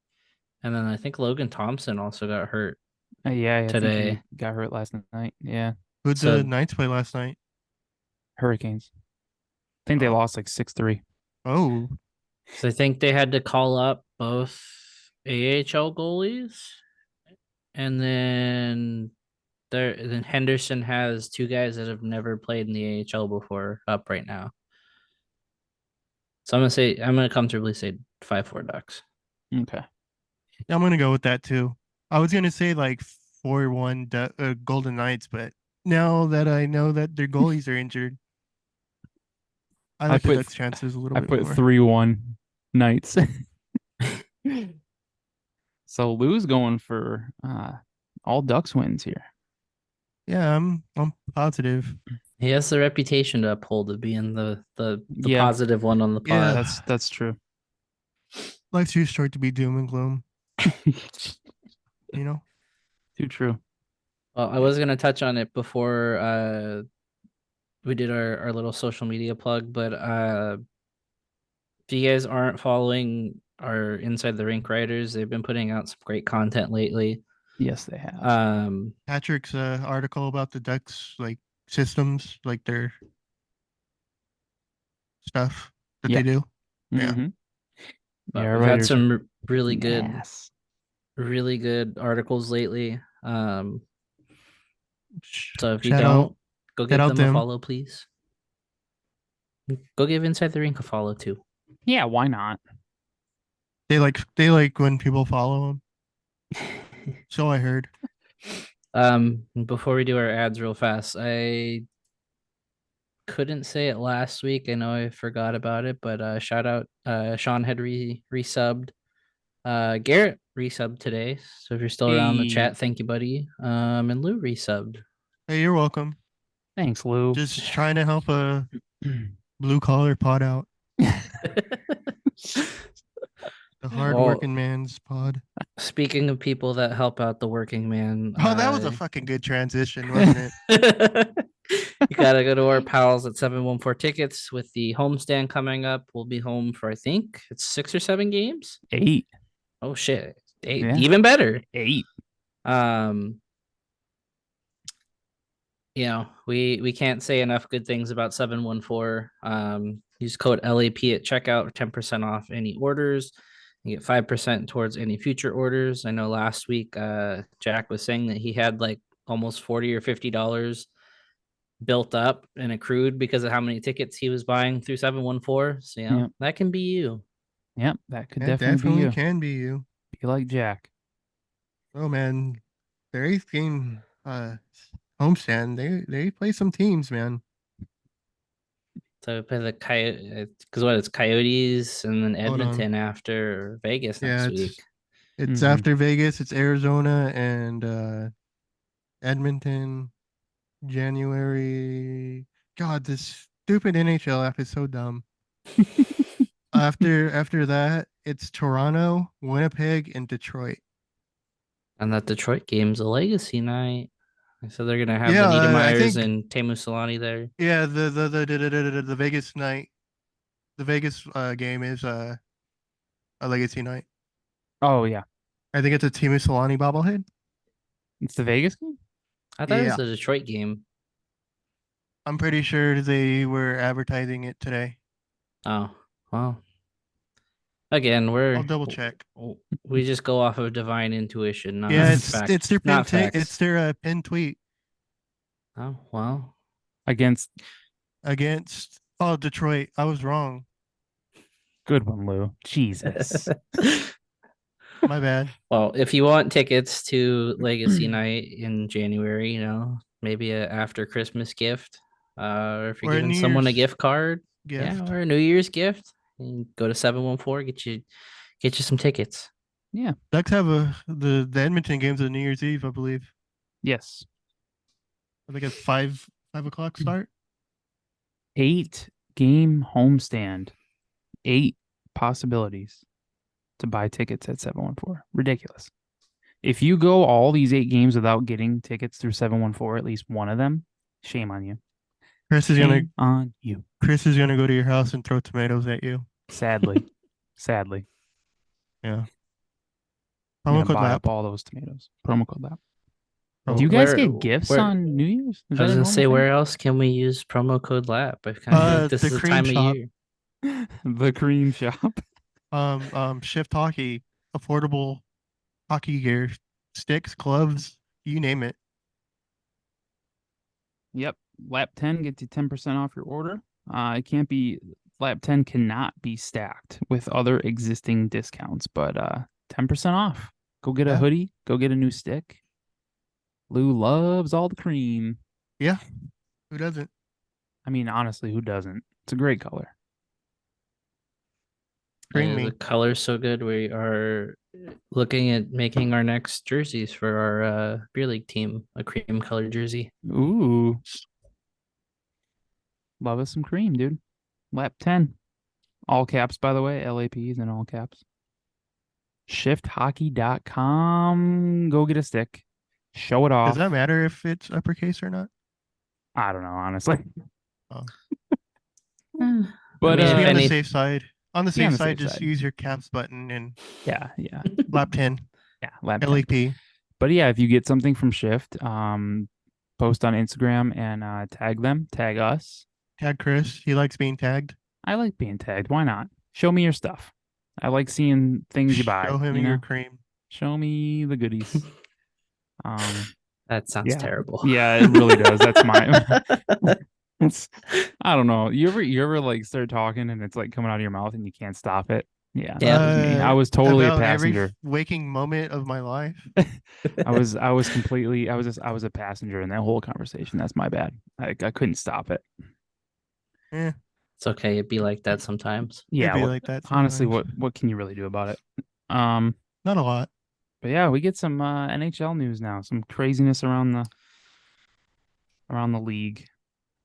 and then I think Logan Thompson also got hurt. Yeah, I think he Today. got hurt last night. Yeah. Who'd So- the Knights play last night? Hurricanes. I think they Oh. lost like 6-3. Oh, So I think they had to call up both AHL goalies, and then Henderson has 2 guys that have never played in the AHL before up right now. So I'm gonna comfortably say 5-4 Ducks. Okay. I'm gonna go with that too. I was gonna say like 4-1 Golden Knights, but now that I know that their goalies are injured. I like the put Ducks' chances a little I bit put more. 3-1 Knights. So Lou's going for all Ducks wins here. Yeah, I'm positive. He has the reputation to uphold of being the Yeah. positive one on the Yeah. pod. That's true. Life's too short to be doom and gloom. You know. Too true. Well, I was gonna touch on it before we did our little social media plug, but if you guys aren't following our Inside the Rink writers, they've been putting out some great content lately. Yes, they have. Patrick's article about the Ducks like systems, like their stuff that Yeah. they do. Yeah. Mhm. but Yeah, we've had writers are some really good ass. really good articles lately. So if you Shout don't, out, go shout give out them a them. follow, please. Go give Inside the Rink a follow too. Yeah, why not? They like when people follow them. So I heard. Before we do our ads real fast, I couldn't say it last week. I know I forgot about it, but shout out Sean had resubbed. Garrett resubbed today. So if you're still around the Hey. chat, thank you, buddy. And Lou resubbed. Hey, you're welcome. Thanks, Lou. Just trying to help a blue collar pod out. The hard Well, working man's pod. Speaking of people that help out the working man, Oh, that was a fucking good transition, wasn't it? you gotta go to our pals at 714 Tickets with the homestand coming up. We'll be home for I think it's 6 or 7 games. 8. Oh shit. 8, Yeah. even better. 8. You know, we can't say enough good things about 714. Use code LAP at checkout, 10% off any orders. You get 5% towards any future orders. I know last week Jack was saying that he had like almost $40 or $50 built up and accrued because of how many tickets he was buying through 714. So yeah, Yep. that can be you. Yep, that could That definitely be you. can be you. Be like Jack. Oh man, their 8th game homestand, they play some teams, man. So we play the Coyote because what it's Coyotes and then Hold on. Edmonton after Vegas Yeah, next week. it's Mhm. after Vegas, it's Arizona and Edmonton, January. God, this stupid NHL app is so dumb. After that, it's Toronto, Winnipeg, and Detroit. And that Detroit game's a legacy night. So they're gonna have Yeah, the I Niedermeyers think- and Teemu Solani there. Yeah, the Vegas night, the Vegas game is a legacy night. Oh yeah. I think it's a Teemu Solani bobblehead. It's the Vegas game? I thought it was Yeah. the Detroit game. I'm pretty sure they were advertising it today. Oh, well. Again, I'll double check. we just go off of divine intuition, not Yeah, fact, it's their not facts. it's their pin tweet Oh well. Against against Detroit. I was wrong. good one, Lou. Jesus. My bad. Well, if you want tickets to Legacy Night in January, you know, maybe a after Christmas gift, or if you're Or a giving New someone a Year's gift card, Gift. yeah, or a New Year's gift, and go to 714, get you some tickets. Ducks have the Edmonton game's a New Year's Eve, I believe. Yes. I think it's 5 o'clock start. 8 game homestand. 8 possibilities to buy tickets at 714. Ridiculous. If you go all these 8 games without getting tickets through 714, at least one of them, shame on you. Chris is gonna Shame on you. go to your house and throw tomatoes at you. Sadly. Sadly. Yeah. I'm Promo gonna code buy LAP. up all those tomatoes. Promo code LAP. Oh, Do you guys Where- get gifts where- on New Year's? Is I was that a gonna say, normal where else can we use promo code LAP? I kind of feel like this the is the cream time shop. of year. thing? The cream shop. Shift Hockey, affordable hockey gear, sticks, gloves, you name it. Yep. Lap 10 gets you 10% off your order. It can't be Lap 10 cannot be stacked with other existing discounts, but 10% off. Go get a Yeah. hoodie, go get a new stick. Lou loves all the cream. Yeah, who doesn't? I mean, honestly, who doesn't? It's a great color. Bring The me. color's so good. We are looking at making our next jerseys for our beer league team, a cream color jersey. Ooh, love us some cream, dude. Lap 10. All caps, by the way. LAPs in all caps. Shifthockey.com. Go get a stick. Show it Does off. that matter if it's uppercase or not? I don't know, honestly. Oh. But mean, Just if be on the any- safe side. On the Be on safe the side, safe just side. use your caps button and yeah. lap 10, Yeah, lap 10. LAP. But yeah, if you get something from Shift, post on Instagram and tag them, tag us. Tag Chris. He likes being tagged. I like being tagged. Why not? Show me your stuff. I like seeing things you buy. Show him You your know, cream. show me the goodies. That sounds Yeah, terrible. yeah, it really does. That's my. I don't know. You ever like start talking and it's like coming out of your mouth and you can't stop it? Yeah, Yeah. that was me. I was totally a About every passenger. waking moment of my life. I was completely. I was a passenger in that whole conversation. That's my bad. I couldn't stop it. Eh, It's okay. It'd be like that sometimes. it'd Yeah. be like that Honestly, sometimes. what can you really do about it? Um. Not a lot. But yeah, we get some NHL news now. Some craziness around the league.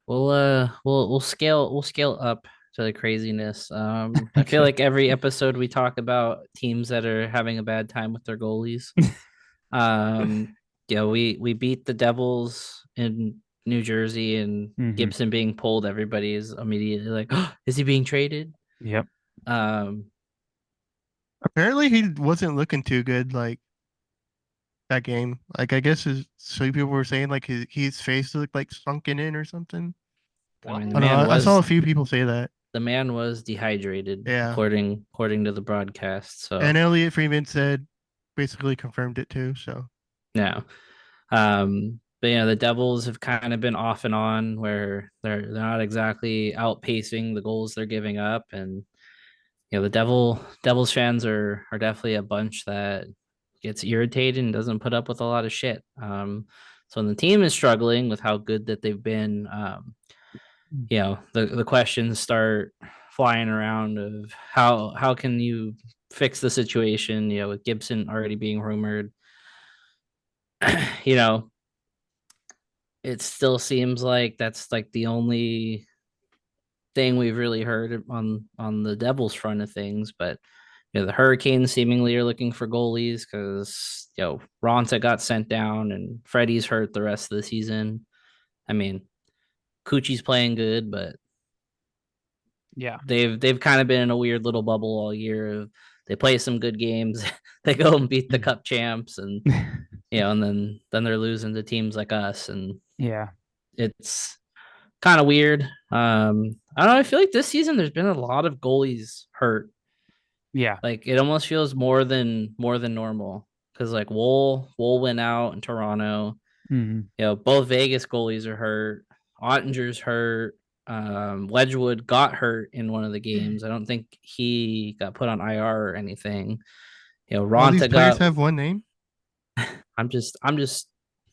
We'll scale up to the craziness. I feel Okay. like every episode we talk about teams that are having a bad time with their goalies. We beat the Devils in New Jersey, and Mhm. Gibson being pulled, everybody is immediately like, oh, is he being traded? Yep. Um, Apparently, he wasn't looking too good. Like that game. Like I guess some people were saying like his face looked like sunken in or something. I mean, I don't know. I saw a few people say that. the man was dehydrated, Yeah. according to the broadcast. So And Elliot Freeman said basically confirmed it too. So no. But the Devils have kind of been off and on where they're not exactly outpacing the goals they're giving up, and the Devils fans are definitely a bunch that gets irritated and doesn't put up with a lot of shit. So when the team is struggling with how good that they've been, the questions start flying around of how can you fix the situation, with Gibson already being rumored. you know, it still seems like that's like the only thing we've really heard on the Devils front of things. But the Hurricanes seemingly are looking for goalies because Ronta got sent down and Freddie's hurt the rest of the season. I mean, Coochie's playing good, but Yeah. they've kind of been in a weird little bubble all year. They play some good games, they go and beat the Cup champs, and and then they're losing to teams like us, and Yeah. it's kind of weird. I don't know. I feel like this season there's been a lot of goalies hurt. Yeah. Like it almost feels more than normal because like Wool went out in Toronto. Mhm. Both Vegas goalies are hurt. Ottinger's hurt. Wedgwood got hurt in one of the games. I don't think he got put on IR or anything. all these Ronta players got. have one name. I'm just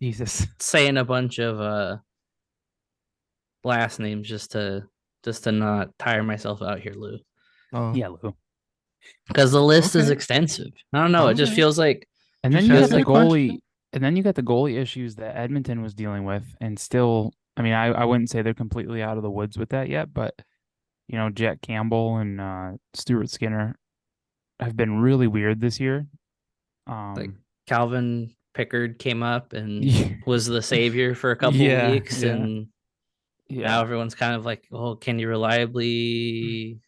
Jesus. saying a bunch of last names just to not tire myself out here, Lou. Oh, Yeah, Lou. Because the list is Okay. extensive. I don't know. It just Okay. feels like And then Just you got asking the a question. goalie, and then you got the goalie issues that Edmonton was dealing with, and still, I mean, I wouldn't say they're completely out of the woods with that yet, but Jack Campbell and Stuart Skinner have been really weird this year. like Calvin Pickard came up and Yeah. was the savior for a couple Yeah, weeks, yeah. and now yeah, everyone's kind of like, "Oh, can you reliably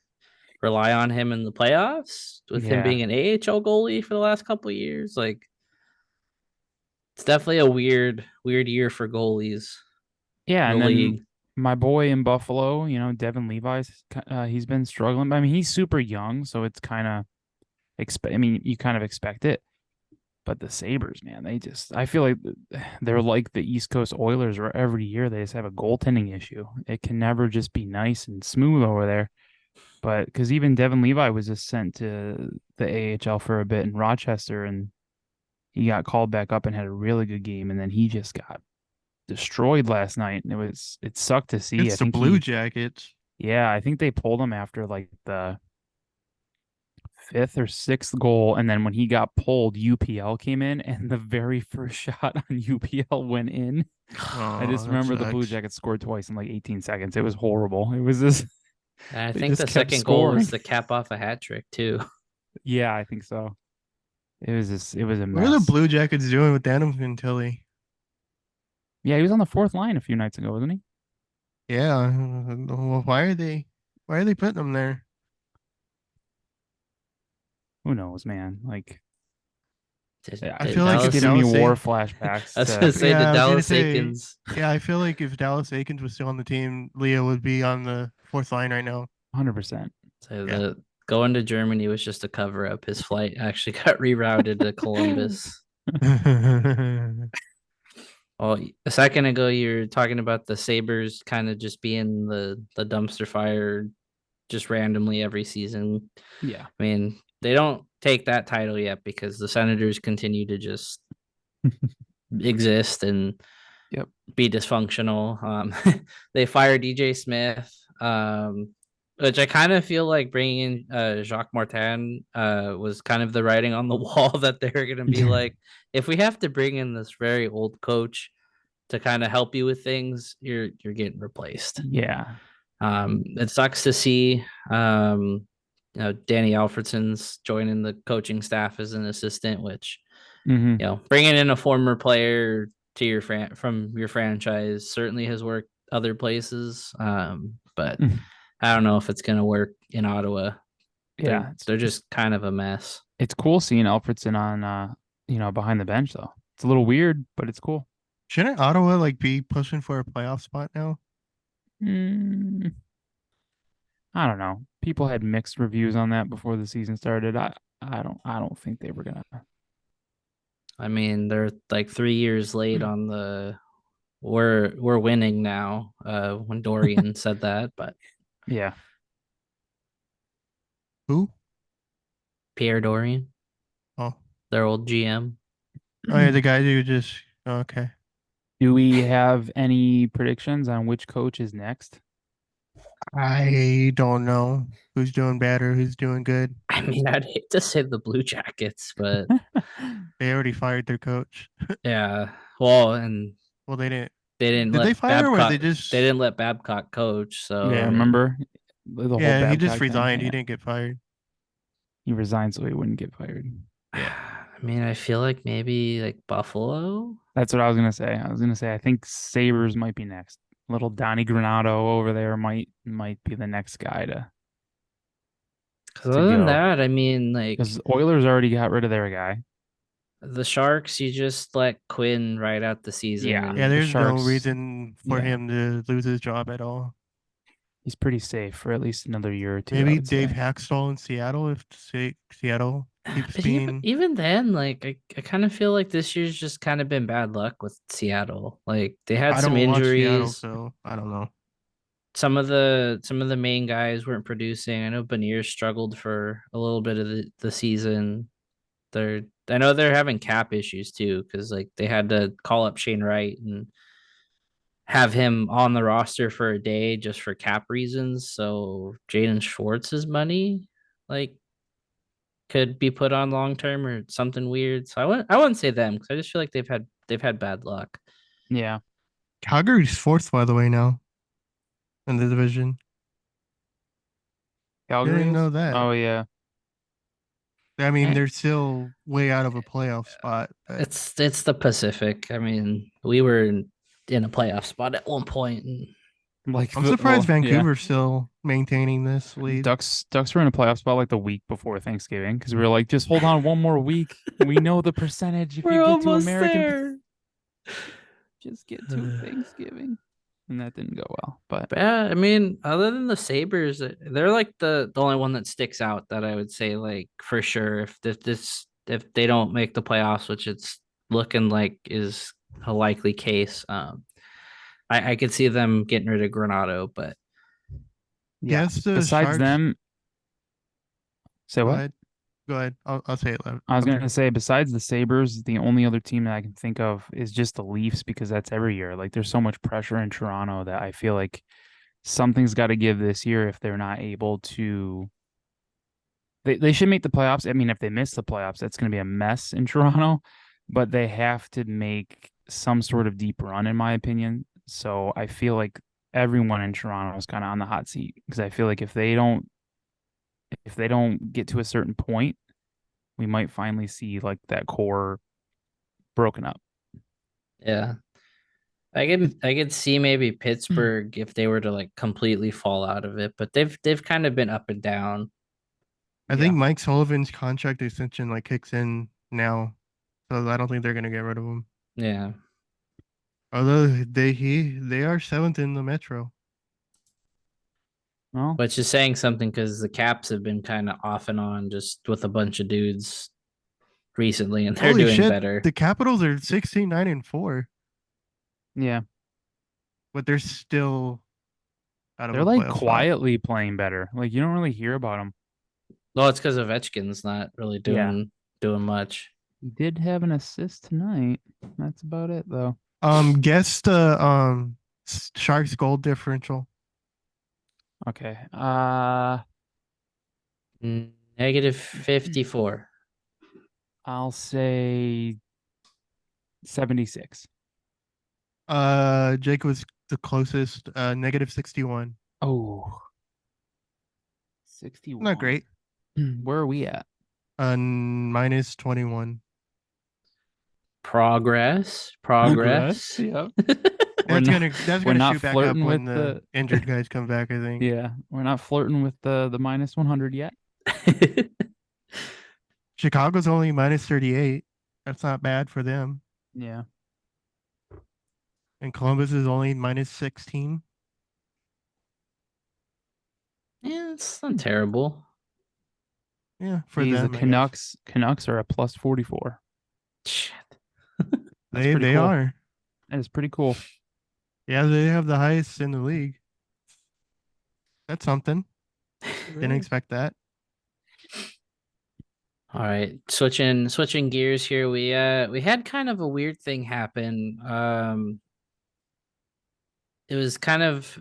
rely on him in the playoffs with him yeah, being an AHL goalie for the last couple of years?" Like, it's definitely a weird year for goalies yeah. in the And then league. my boy in Buffalo, Devin Levi's, he's been struggling. I mean, he's super young, so it's kind of I mean, you kind of expect it. But the Sabres, man, I feel like they're like the East Coast Oilers, where every year they just have a goaltending issue. It can never just be nice and smooth over there. But because even Devin Levi was just sent to the AHL for a bit in Rochester, and he got called back up and had a really good game, and then he just got destroyed last night, and it sucked to see. I It's the think Blue Jackets. yeah, I think they pulled him after like the fifth or sixth goal, and then when he got pulled, UPL came in, and the very first shot on UPL went in. I just Oh, that remember the Blue sucks. Jackets scored twice in like 18 seconds. It was horrible. It was just I they think just the kept second goal was scoring. the cap off a hat trick too. Yeah, I think so. It was a What are the mess. Blue Jackets doing with Adam Vintilli? Yeah, he was on the fourth line a few nights ago, wasn't he? Yeah. Well, why are they putting him there? Who knows, man? Like, yeah, I it feel like just if Dallas, giving me Dallas war A- flashbacks I was gonna to say the I was gonna Dallas say, Aikens. yeah, I feel like if Dallas Aikens was still on the team, Leah would be on the fourth line right now. 100%. So Yeah. the going to Germany was just a cover up. His flight actually got rerouted to Columbus. Well, a second ago you were talking about the Sabres kind of just being the dumpster fire just randomly every season. Yeah. I mean, they don't take that title yet because the Senators continue to just exist and Yep. be dysfunctional. They fired DJ Smith, which I kind of feel like bringing in Jacques Martin was kind of the writing on the wall that they're going to be like, if we have to bring in this very old coach to kind of help you with things, you're getting replaced. Yeah. It sucks to see. Danny Alfredson's joining the coaching staff as an assistant, which Hmm. bringing in a former player to your from your franchise certainly has worked other places. But I don't know if it's gonna work in Ottawa. Yeah. They're just kind of a mess. It's cool seeing Alfredson on behind the bench though. It's a little weird, but it's cool. Shouldn't Ottawa like be pushing for a playoff spot now? Mm, I don't know. People had mixed reviews on that before the season started. I don't think they were gonna. I mean, they're like 3 years late on the we're winning now. When Dorian said that, but Yeah. Who? Pierre Dorian, Oh, their old GM. oh yeah, the guy who just. Oh, okay. Do we have any predictions on which coach is next? I don't know who's doing bad or who's doing good. I mean, I'd hate to say the Blue Jackets, but They already fired their coach. yeah. Well, and Well, they didn't. they didn't Did they let fire him or Babcock. they just? They didn't let Babcock coach. So Yeah, I mean, remember the whole Yeah, he just Babcock thing? resigned. He Yeah. didn't get fired. He resigned so he wouldn't get fired. Yeah. I mean, I feel like maybe like Buffalo. That's what I was gonna say. I was gonna say I think Sabres might be next. Little Donnie Granado over there might be the next guy Because to other than go. that, I mean, like Because Oilers already got rid of their guy. the Sharks, you just let Quinn ride out the season. Yeah. and Yeah, The there's no Sharks- reason for yeah. him to lose his job at all. He's pretty safe for at least another year or two. I Maybe would Dave say. Hackstall in Seattle if Seattle keeps But being. even then, like I kind of feel like this year's just kind of been bad luck with Seattle. Like they had I some don't watch Seattle, injuries. so I don't know. Some of the main guys weren't producing. I know Beniers struggled for a little bit of the season. I know they're having cap issues too, because like they had to call up Shane Wright and have him on the roster for a day just for cap reasons. So Jaden Schwartz's money, like, could be put on long term or something weird. So I wouldn't say them because I just feel like they've had bad luck. Yeah. Calgary's fourth, by the way, now in the division. Calgary Didn't know is? that. Oh yeah. I mean, Eh. they're still way out of a playoff spot. But It's the Pacific. I mean, we were in a playoff spot at one point, and Like I'm the- surprised well, yeah. Vancouver's still maintaining this lead. Ducks were in a playoff spot like the week before Thanksgiving because we were like, just hold on one more week. We know the percentage. If you get to American, just get to Thanksgiving. And that didn't go well. But But yeah, I mean, other than the Sabres, they're like the only one that sticks out that I would say like for sure if they don't make the playoffs, which it's looking like is a likely case. I could see them getting rid of Granado, but yeah, Yes, the besides Sharks. them, say Go what? ahead. Go ahead. I'll say it loud. I was after. gonna say, besides the Sabres, the only other team that I can think of is just the Leafs because that's every year. Like there's so much pressure in Toronto that I feel like something's got to give this year if they're not able to. They should make the playoffs. I mean, if they miss the playoffs, that's gonna be a mess in Toronto. But they have to make some sort of deep run, in my opinion. So I feel like everyone in Toronto is kind of on the hot seat because I feel like if they don't get to a certain point, we might finally see like that core broken up. Yeah. I could see maybe Pittsburgh if they were to like completely fall out of it, but they've kind of been up and down. I Yeah. think Mike Sullivan's contract extension like kicks in now, so I don't think they're gonna get rid of him. Yeah. Although they are seventh in the Metro. Well, Which is saying something because the Caps have been kind of off and on just with a bunch of dudes recently, and they're Holy doing shit! better. The Capitals are 16-9-4, yeah. but they're still out of They're a like playoff spot. quietly playing better. Like you don't really hear about them. Well, it's because Ovechkin's not really Yeah. doing much. He did have an assist tonight. That's about it though. Guess the Sharks goal differential. Okay. Negative 54. I'll say 76. Jake was the closest. -61. Oh, 61. Not great. Where are we at? -21. Progress. Yep. We're That's not- that's we're gonna not shoot back up flirting when with the injured guys come back, I think. Yeah, we're not flirting with the minus 100 yet. Chicago's only -38. That's not bad for them. Yeah. And Columbus is only -16. Yeah, it's not terrible. Yeah, for Geez, them, the I guess. Canucks are a plus 44. Shit. That's They pretty cool. are. That is pretty cool. Yeah, they have the highest in the league. That's something. Didn't expect that. All right, switching gears here. We had kind of a weird thing happen. It was kind of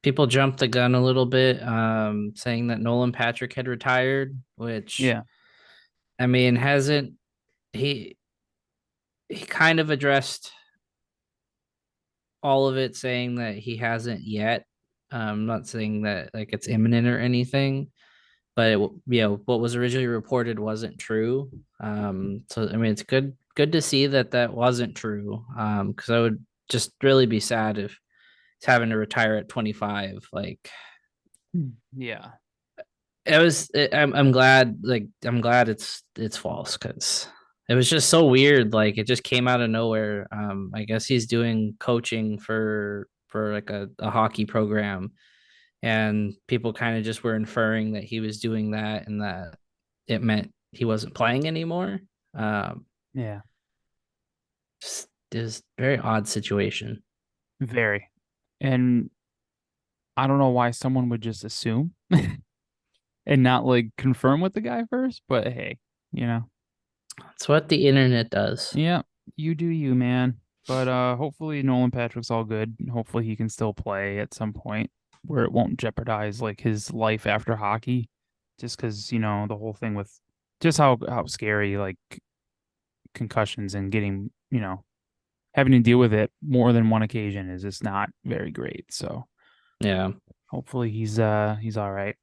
people jumped the gun a little bit, saying that Nolan Patrick had retired, which Yeah. I mean hasn't he kind of addressed all of it, saying that he hasn't yet. I'm not saying that like it's imminent or anything, but what was originally reported wasn't true. So I mean, it's good to see that that wasn't true. Because I would just really be sad if he's having to retire at 25. Like Yeah. I'm glad. Like I'm glad it's false because it was just so weird. Like it just came out of nowhere. I guess he's doing coaching for like a hockey program, and people kind of just were inferring that he was doing that and that it meant he wasn't playing anymore. Yeah. It was a very odd situation. Very. And I don't know why someone would just assume and not like confirm with the guy first, but hey, you know. That's what the internet does. Yeah, you do you, man. But hopefully Nolan Patrick's all good. Hopefully he can still play at some point where it won't jeopardize like his life after hockey. Just because, the whole thing with just how scary like concussions and getting, having to deal with it more than one occasion is just not very great. So Yeah. hopefully he's all right.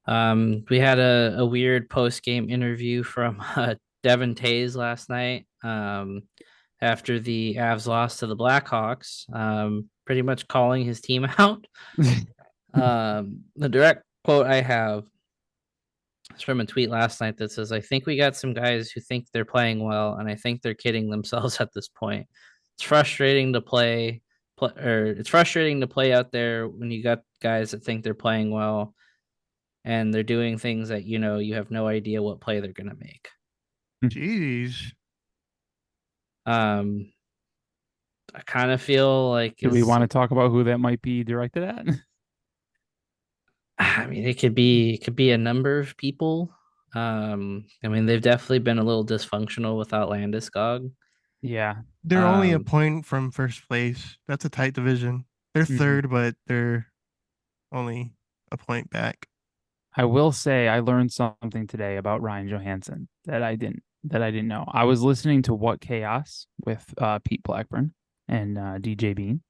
We had a weird post game interview from Devin Tays last night. After the Avs lost to the Blackhawks, pretty much calling his team out. The direct quote I have is from a tweet last night that says, "I think we got some guys who think they're playing well, and I think they're kidding themselves at this point. It's frustrating to it's frustrating to play out there when you got guys that think they're playing well, and they're doing things that you have no idea what play they're gonna make." Jeez. I kind of feel like Do we want to talk about who that might be directed at? I mean, it could be a number of people. I mean, they've definitely been a little dysfunctional without Landeskog. Yeah. They're only a Um, point from first place. That's a tight division. They're Mhm. third, but they're only a point back. I will say I learned something today about Ryan Johansson that I didn't know. I was listening to What Chaos with Pete Blackburn and DJ Bean.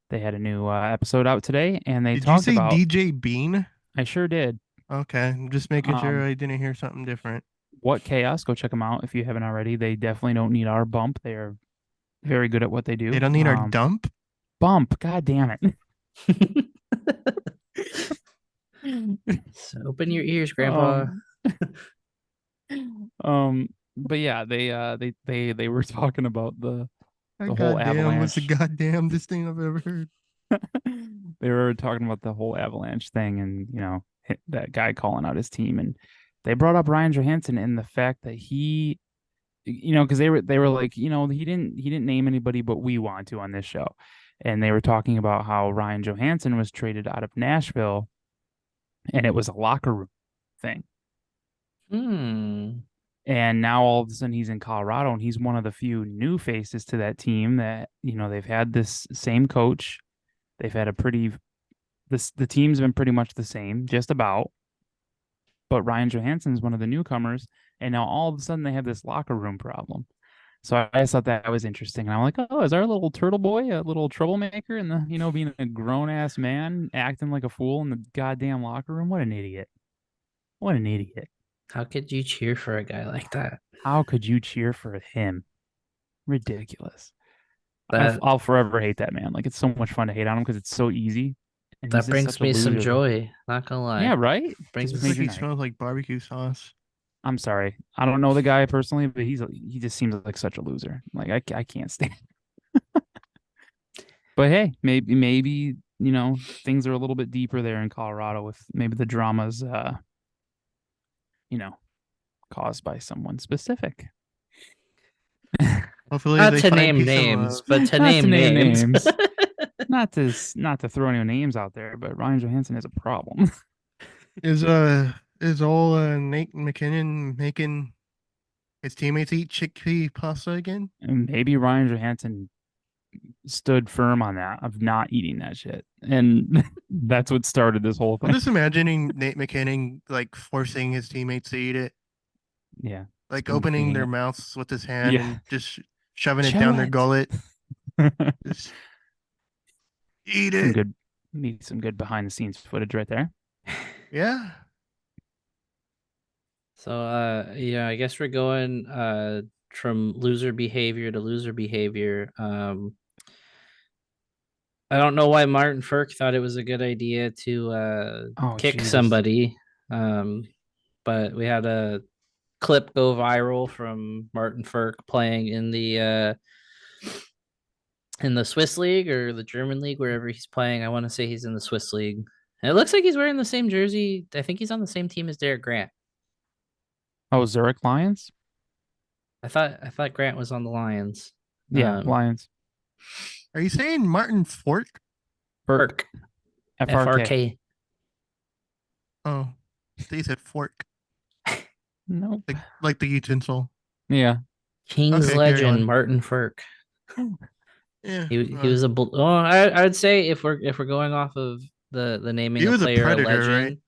They had a new episode out today, and they Did you talked say about. DJ Bean? I sure did. Okay, I'm just making sure Um, I didn't hear something different. What Chaos? Go check them out if you haven't already. They definitely don't need our bump. They are very good at what they They do. don't need our dump. Bump. God damn it. so open your ears, Grandpa. um, but yeah, they were talking about That the whole goddamn was the avalanche. goddamnest thing I've ever heard. They were talking about the whole avalanche thing, and that guy calling out his team, and they brought up Ryan Johansson and the fact that he, because they were like, he didn't name anybody, but we want to on this show, and they were talking about how Ryan Johansson was traded out of Nashville, and it was a locker room thing. Hmm. And now all of a sudden he's in Colorado, and he's one of the few new faces to that team that, they've had this same coach. They've had the team's been pretty much the same, just about. But Ryan Johansson's one of the newcomers, and now all of a sudden they have this locker room problem. So I just thought that was interesting. And I'm like, oh, is our little turtle boy a little troublemaker and being a grown ass man acting like a fool in the goddamn locker room? What an idiot. What an idiot. How could you cheer for a guy like that? How could you cheer for him? Ridiculous. That I'll forever hate that man. Like, it's so much fun to hate on him because it's so easy. And he's that just brings such a me some loser. joy. Not gonna lie. Yeah, right? Brings Just Looks me like made your he night. smells like barbecue sauce. I'm sorry. I don't know the guy personally, but he just seems like such a loser. Like, I can't stand. But hey, maybe things are a little bit deeper there in Colorado with maybe the dramas you know caused by someone specific. Hopefully not they to find name peace and names, love. but to Not to name name names. names. not to throw any names out there, but Ryan Johansson is a problem. Is old Nate McKinnon making his teammates eat chickpea pasta again? And maybe Ryan Johansson stood firm on that of not eating that shit, and that's what started this whole I'm thing. just imagining Nate McKinnon like forcing his teammates to eat it, Yeah, like spoon opening feeding their it. mouths with his hand Yeah. and just shoving it Chew down their it. gullet. Just eat Some it. good, need some good behind the scenes footage right there. Yeah. So yeah, I guess we're going from loser behavior to loser behavior. I don't know why Martin Firk thought it was a good idea to Oh kick Jesus! somebody. But we had a clip go viral from Martin Firk playing in the Swiss league or the German league, wherever he's playing. I want to say he's in the Swiss league. And it looks like he's wearing the same jersey. I think he's on the same team as Derek Grant. Oh, Zurich Lions. I thought Grant was on the Lions. Yeah, Lions. Are you saying Martin Fork? Firk. FRK. FRK. Oh, they said fork, Nope. like the utensil. Yeah. King's Okay, carry legend on. Martin Firk. Yeah. He was a oh, I would say if we're going off of the naming He a was a player a Predator, right?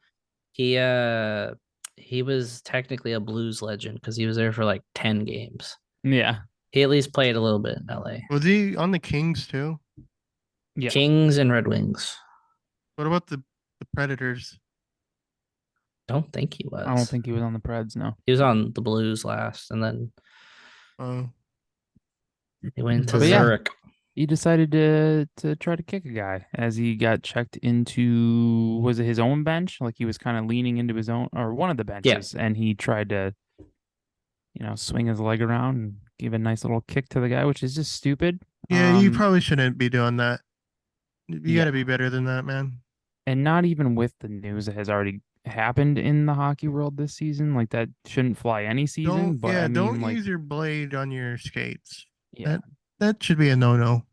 legend, he was technically a Blues legend because he was there for like 10 games. Yeah. He at least played a little bit in LA. Was he on the Kings too? Yeah. Kings and Red Wings. What about the Predators? Don't think he was. I don't think he was on the Preds. No. he was on the Blues last, and then Oh, he went to But yeah. Zurich. He decided to try to kick a guy as he got checked into, was it his own bench? Like he was kind of leaning into his own or one of the benches, and he tried to, swing his leg around and give a nice little kick to the guy, which is just stupid. yeah. You probably shouldn't be doing that. You Yeah. got to be better than that, man. And not even with the news that has already happened in the hockey world this season. Like that shouldn't fly any season. But I mean, don't like, use your blade on your skates. yeah. That should be a no-no.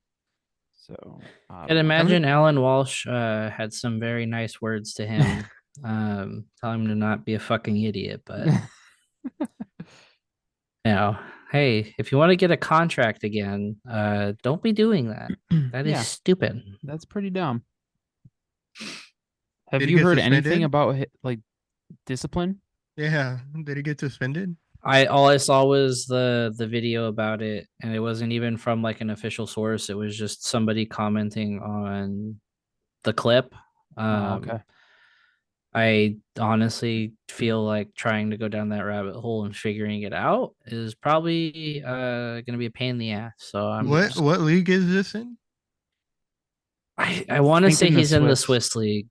So I Can don't know. imagine Alan Walsh had some very nice words to him, telling him to not be a fucking idiot. But hey, if you want to get a contract again, don't be doing that. That is Yeah, stupid. that's pretty dumb. Have Did he you get heard anything suspended? about like discipline? Yeah. Did he get suspended? All I saw was the video about it, and it wasn't even from like an official source. It was just somebody commenting on the clip. Oh, okay. I honestly feel like trying to go down that rabbit hole and figuring it out is probably gonna be a pain in the ass. So What league is this in? I want to say Thinking the he's in the Swiss. Swiss league.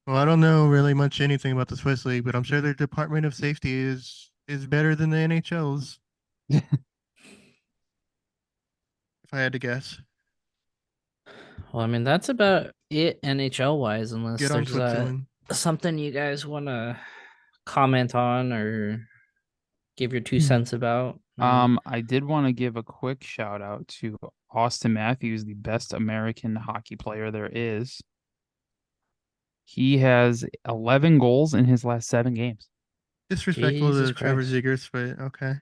Well, I don't know really much anything about the Swiss league, but I'm sure their Department of Safety is better than the NHL's, if I had to guess. Well, I mean that's about it NHL wise, unless Get on there's Switzerland. something you guys want to comment on or give your 2 cents about. I did want to give a quick shout out to Austin Matthews, the best American hockey player there is. He has 11 goals in his last 7 games. Disrespectful Jesus to Trevor Christ. Zegers, but okay.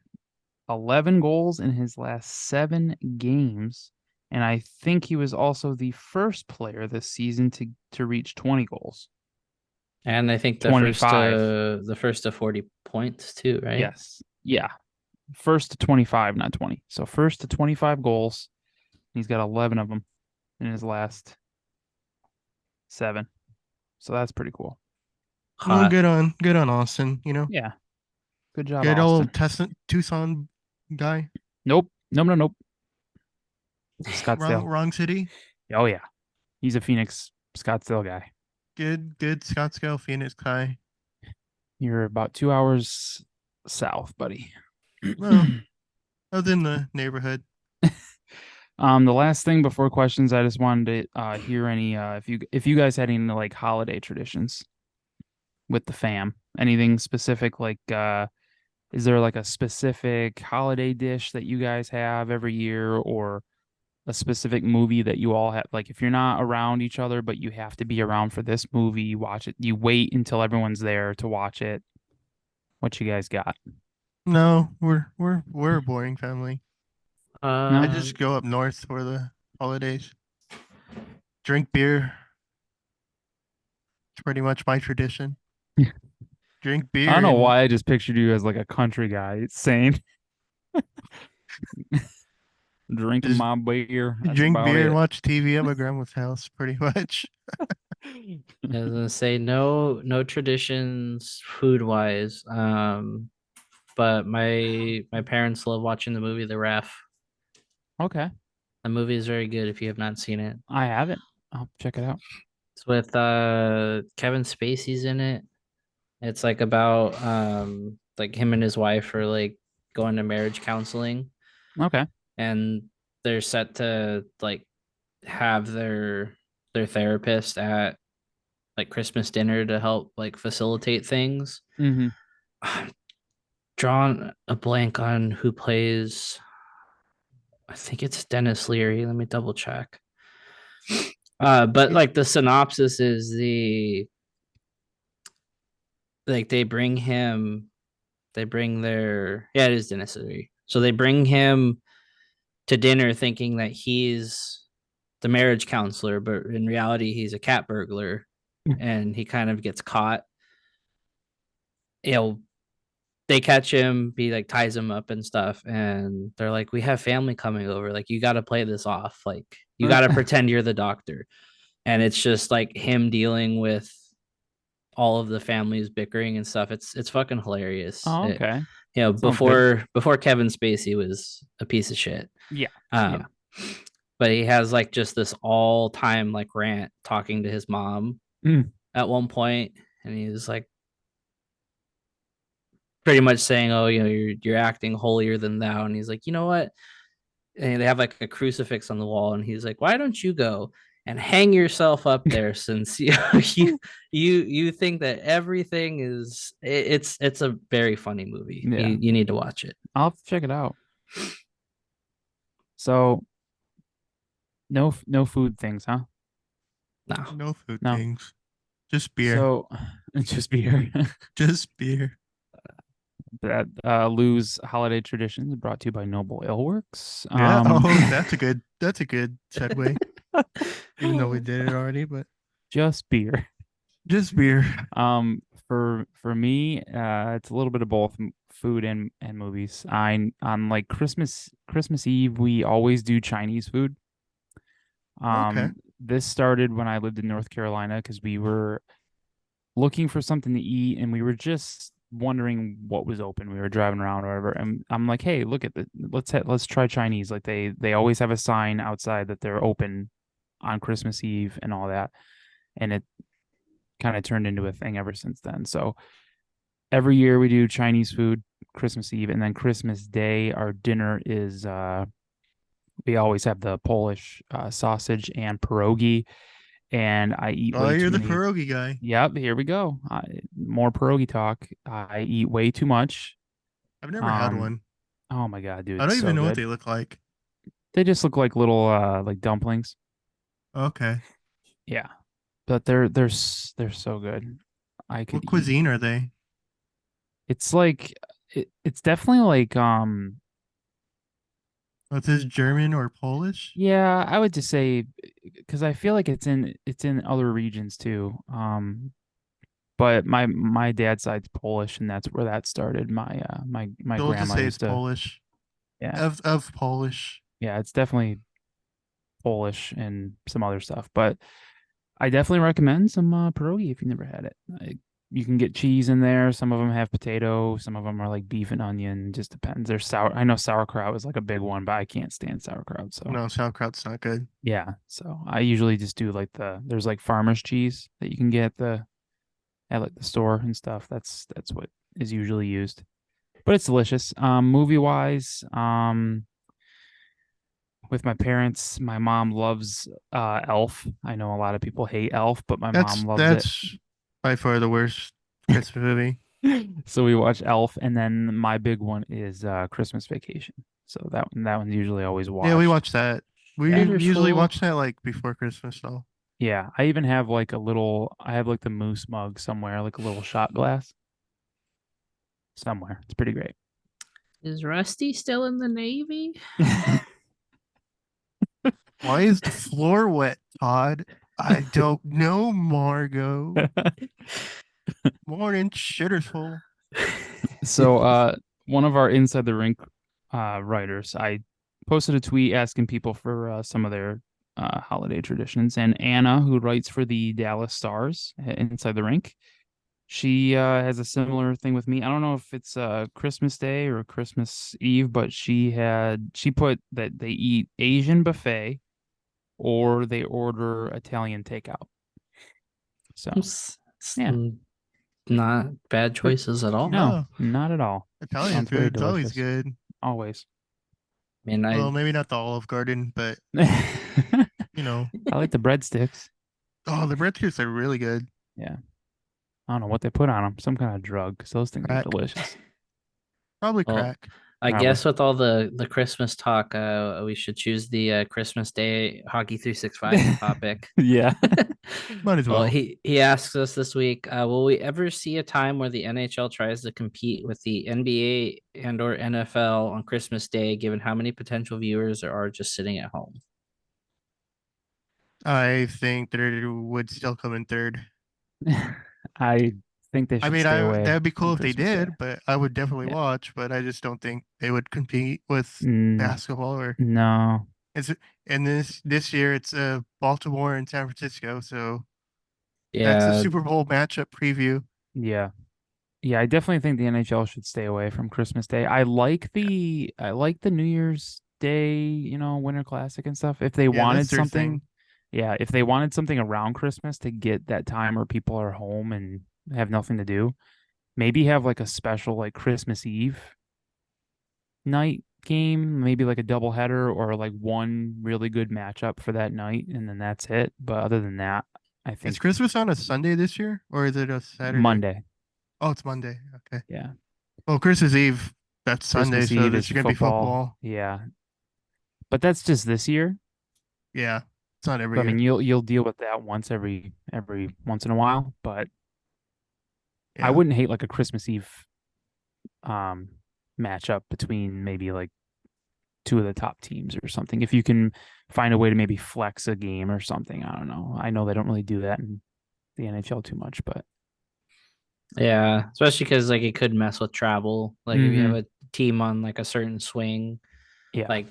11 goals in his last 7 games. And I think he was also the first player this season to reach 20 goals. And I think 25. The first to 40 points too, right? Yes. Yeah. First to 25, not 20. So first to 25 goals. He's got 11 of them in his last 7. So that's pretty cool. Well, Hot. good on Austin, you know. Yeah. Good job, Good Austin. old Tucson guy. Nope. Nope. Scottsdale. Wrong city. Oh yeah. He's a Phoenix Scottsdale guy. Good Scottsdale Phoenix guy. You're about 2 hours south, buddy. Well, I was in the neighborhood. The last thing before questions, I just wanted to hear any if you guys had any like holiday traditions with the fam. Anything specific like is there like a specific holiday dish that you guys have every year or a specific movie that you all have like if you're not around each other but you have to be around for this movie, you watch it. You wait until everyone's there to watch it. What you guys got? No, we're a boring family. I just go up north for the holidays. Drink beer. It's pretty much my tradition. Drink beer. I don't know and why I just pictured you as like a country guy saying drinking Just my beer. That's drink about beer it. and watch TV at my grandma's house, pretty much. I was gonna say no traditions food wise. But my parents love watching the movie The Ref. Okay. The movie is very good if you have not seen it. I haven't. I'll check it out. It's with Kevin Spacey's in it. It's like about like him and his wife are like going to marriage counseling, Okay. and they're set to like have their therapist at like Christmas dinner to help like facilitate things. Mm-hmm. I'm drawn a blank on who plays. I think it's Dennis Leary. Let me double check. But like the synopsis is the like they bring their it is Dennis Leary. So they bring him to dinner thinking that he's the marriage counselor, but in reality he's a cat burglar, and he kind of gets caught. They catch him, he like ties him up and stuff, and they're like, "We have family coming over. Like, you got to play this off. Like, you got to pretend you're the doctor." And it's just like him dealing with all of the families bickering and stuff. It's fucking hilarious. Oh, okay. Sounds Before Kevin Spacey was a piece of shit. Yeah. But he has like just this all time like rant talking to his mom at one point, and he's like pretty much saying, "Oh, you're acting holier than thou," and he's like, "You know what?" And they have like a crucifix on the wall, and he's like, "Why don't you go and hang yourself up there since you think that everything is it's a very funny movie. Yeah. You need to watch it." I'll have to check it out. So No food things, huh? No. No food No. things. Just beer. So just beer. Just beer. That Lou's holiday traditions brought to you by Noble Ale Works. Yeah. Oh, that's a good segue. Even though we did it already, but Just beer. just beer. For me, it's a little bit of both food and movies. On like Christmas Eve, we always do Chinese food. Okay. This started when I lived in North Carolina because we were looking for something to eat and we were just wondering what was open. We were driving around or whatever, and I'm like, "Hey, look at the let's try Chinese." Like they always have a sign outside that they're open on Christmas Eve and all that, and it kind of turned into a thing ever since then. So every year we do Chinese food Christmas Eve, and then Christmas Day our dinner is we always have the Polish sausage and pierogi, and I eat Oh, way you're too the many. pierogi guy. Yep, here we go. More pierogi talk. I eat way too much. I've never had Um, one. oh my God, dude, I don't it's even so know what good. they look like. They just look like little like dumplings. Okay. Yeah, but they're so good. I could What eat. cuisine are they? It's like it's definitely like Is this German or Polish? yeah, I would just say because I feel like it's in other regions too. But my dad's side's Polish, and that's where that started. My So we'll just grandma say it's used to Polish. yeah Of Polish. yeah it's definitely Polish and some other stuff. But I definitely recommend some pierogi if you never had it. You can get cheese in there. Some of them have potato. Some of them are like beef and onion. Just depends. There's sour. I know sauerkraut is like a big one, but I can't stand sauerkraut. So No, sauerkraut's not good. yeah. So I usually just do like there's like farmer's cheese that you can get at like the store and stuff. That's what is usually used. But it's delicious. Movie wise, with my parents, my mom loves Elf. I know a lot of people hate Elf, but my mom loves it. That's by far the worst Christmas movie. So we watch Elf, and then my big one is Christmas Vacation. So that one's usually always Yeah, we watched. watch that. We Yeah. usually Wonderful. watch that like before Christmas though. Yeah, I even have like I have like the moose mug somewhere, like a little shot glass somewhere. It's pretty great. Is Rusty still in the Navy? Why is the floor wet, Todd? I don't know, Margot. Morning, shitter's full. So one of our Inside the Rink writers, I posted a tweet asking people for some of their holiday traditions, and Anna, who writes for the Dallas Stars Inside the Rink, she has a similar thing with me. I don't know if it's Christmas Day or Christmas Eve, but she put that they eat Asian buffet or they order Italian takeout. So yeah. Not bad choices at all. No, not at all. Italian Sounds very food's always delicious. good. Always. I mean, Well, maybe not the Olive Garden, but I you know. like the breadsticks. Oh, the breadsticks are really good. Yeah. I don't know what they put on them. Some kind of drug, because those things Crack. are delicious. Probably well, crack. I Probably. guess with all the Christmas talk, we should choose the Christmas Day Hockey 365 topic. Yeah. Might as Well, well. he asks us this week, will we ever see a time where the NHL tries to compete with the NBA and or NFL on Christmas Day, given how many potential viewers there are just sitting at home? I think that it would still come in third. I think they I should mean, stay away that'd be from cool if they Christmas Day. did, but I would definitely Yeah. watch. But I just don't think they would compete with Mm, basketball or no. it's. And this year it's Baltimore and San Francisco, so that's a Yeah, Super Bowl matchup preview. Yeah. Yeah, I definitely think the NHL should stay away from Christmas Day. I like the New Year's Day, Winter Classic and stuff. If they Yeah, wanted that's their something, thing. yeah, if they wanted something around Christmas to get that time where people are home and have nothing to do, maybe have like a special like Christmas Eve night game, maybe like a doubleheader or like one really good matchup for that night, and then that's it. But other than that, I Is think Christmas on a Sunday this year, or is it a Saturday? Monday. Oh, it's Monday. Okay. Yeah. Well, Christmas Eve, that's Sunday, Christmas so Eve there's is gonna be football. football. Yeah. But that's just this year. Yeah, it's not every So, I year. mean, you'll deal with that every once in a while, but I Yeah, wouldn't hate like a Christmas Eve um matchup between maybe like two of the top teams or something. If you can find a way to maybe flex a game or something, I don't know. I know they don't really do that in the NHL too much, but Yeah, especially because like it could mess with travel. Like if you have hmm a team on like a certain swing, yeah. like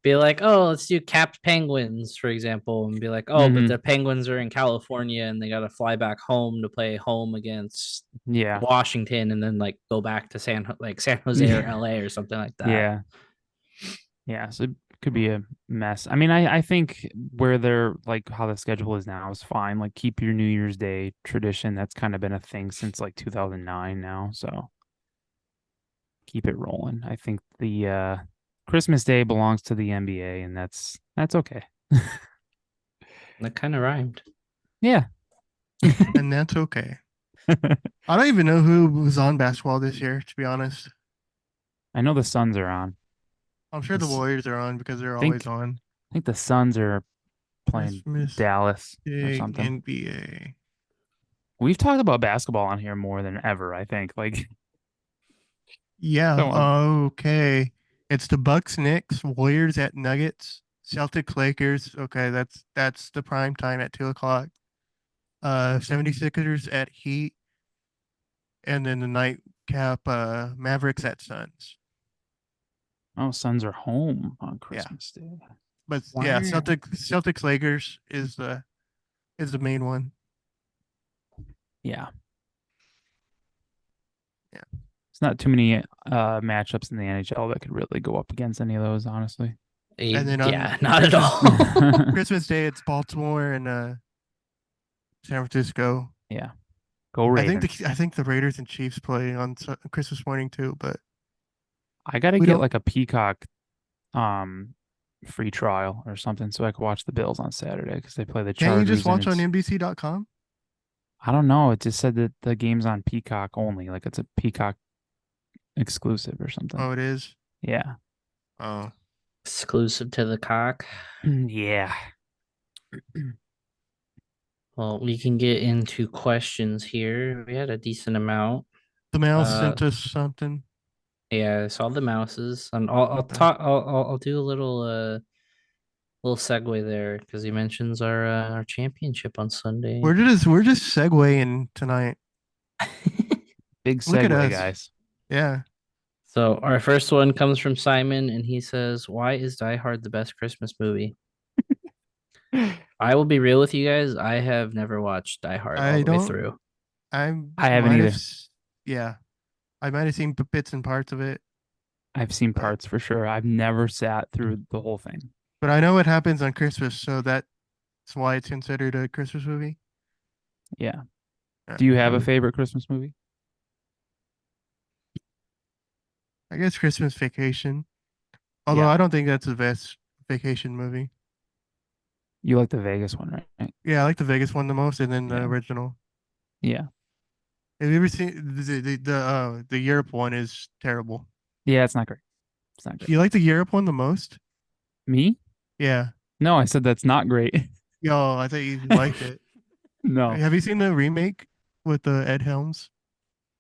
be like, oh, let's do capped penguins, for example, and be like, oh, but hmm the penguins are in California and they got to fly back home to play home against Yeah. Washington, and then like go back to San Jose or Yeah. LA or something like that. Yeah. Yeah. So it could be a mess. I mean, I think where they're like how the schedule is now is fine. Like keep your New Year's Day tradition. That's kind of been a thing since like 2009 now. So keep it rolling. I think the Christmas Day belongs to the NBA, and that's okay. That kind of rhymed. Yeah. and that's okay. I don't even know who was on basketball this year, to be honest. I know the Suns are on. I'm sure the This- Warriors are on because they're always think on. I think the Suns are playing Christmas Dallas or Day something. NBA. We've talked about basketball on here more than ever, I think. Like Yeah, someone okay. It's the Bucks, Knicks, Warriors at Nuggets, Celtics, Lakers. Okay, that's the prime time at 2 o'clock. 76ers at Heat, and then the nightcap, Mavericks at Suns. oh, Suns are home on Yeah, Christmas Day. but Why yeah, are Celtics, Lakers is the main one. yeah. Yeah, It's not too many matchups in the NHL that could really go up against any of those, honestly. and then on Yeah, not at Christmas all. Christmas Day, it's Baltimore and San Francisco. Yeah. Go Ravens. I think the Raiders and Chiefs play on Christmas morning too, but I gotta we get don't. like a Peacock um free trial or something so I could watch the Bills on Saturday because they play the Can't you just Chargers and watch on it's NBC.com? I don't know. It just said that the game's on Peacock only, like it's a Peacock exclusive or something. Oh, it is. Yeah. Oh, Exclusive to the cock. Yeah. Well, we can get into questions here. We had a decent amount. the mouse Uh, sent us something. yeah, I saw the mouses, and I'll Okay. talk. I'll do a little segue there because he mentions our championship on Sunday. We're just segueing tonight. Big Look at segue, us. guys. Yeah. So our first one comes from Simon, and he says, "Why is Die Hard the best Christmas movie?" I will be real with you guys. I have never watched Die Hard all I the way don't. through. I I haven't might have. either. Yeah. I might have seen bits and parts of it, I've seen but parts for sure. I've never sat through the whole thing. I know what happens on Christmas, so that's why it's considered a Christmas movie. Yeah. Yeah. Do you have a favorite Christmas movie? I guess Christmas Vacation. Although Yeah. I don't think that's the best vacation movie. You like the Vegas one, right? Yeah, I like the Vegas one the most, and then the Yeah. original. Yeah. Have you ever seen the Europe one? Is terrible. Yeah, it's not great. It's not great. You like the Europe one the most? Me? Yeah. No, I said that's not great. Yo, I thought you liked it. No. Have you seen the remake with the Ed Helms?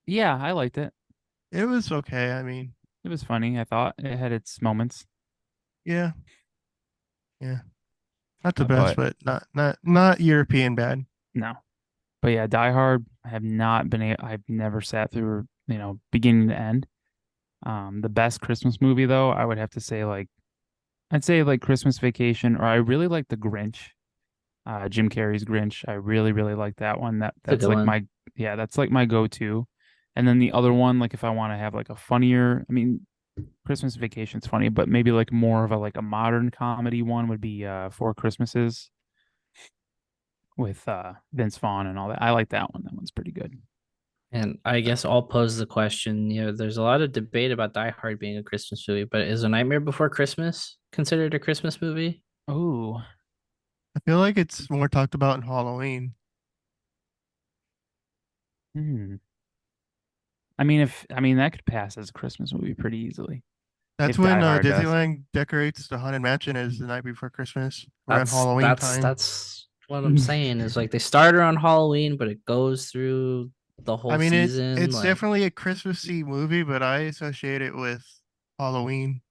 Yeah, I liked it. It was okay. I mean, It was funny, I thought. It had its moments. yeah, yeah. Not the best, But but not European bad. no. But yeah, Die Hard, I have not been I've never sat through, beginning to end. The best Christmas movie though, I would have to say I'd say like Christmas Vacation, or I really like The Grinch. Jim Carrey's Grinch. I really, really like that one. It's a good one. That's like my go-to. And then the other one, like if I want to have like a funnier, I mean, Christmas Vacation's funny, but maybe like more of a modern comedy one would be Four Christmases with Vince Vaughn and all that. I like that one. That one's pretty good. And I guess I'll pose the question. There's a lot of debate about Die Hard being a Christmas movie, but is A Nightmare Before Christmas considered a Christmas movie? Oh, I feel like it's more talked about in Halloween. hmm. I mean, that could pass as a Christmas movie pretty easily. That's If when Die Hard does. Disneyland decorates the Haunted Mansion as the night before Christmas around That's Halloween time. that's what I'm saying is like they started on Halloween, but it goes through the whole I mean, season. it's Like, definitely a Christmassy movie, but I associate it with Halloween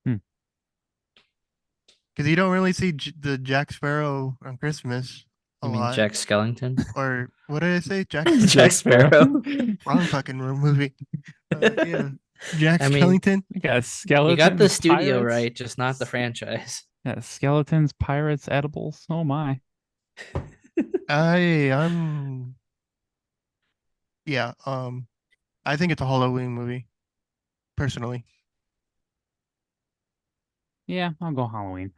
Hmm. because you don't really see the Jack Sparrow on Christmas a you mean lot. Jack Skellington? Or what did I say? Jack Jack Sparrow. Wrong fucking movie. Yeah, Jack I mean, Skellington. You got you skeletons. got the studio pirates. right, just not the franchise. Yeah, skeletons, pirates, edibles. Oh my. I'm yeah. I think it's a Halloween movie personally. Yeah, I'll go Halloween.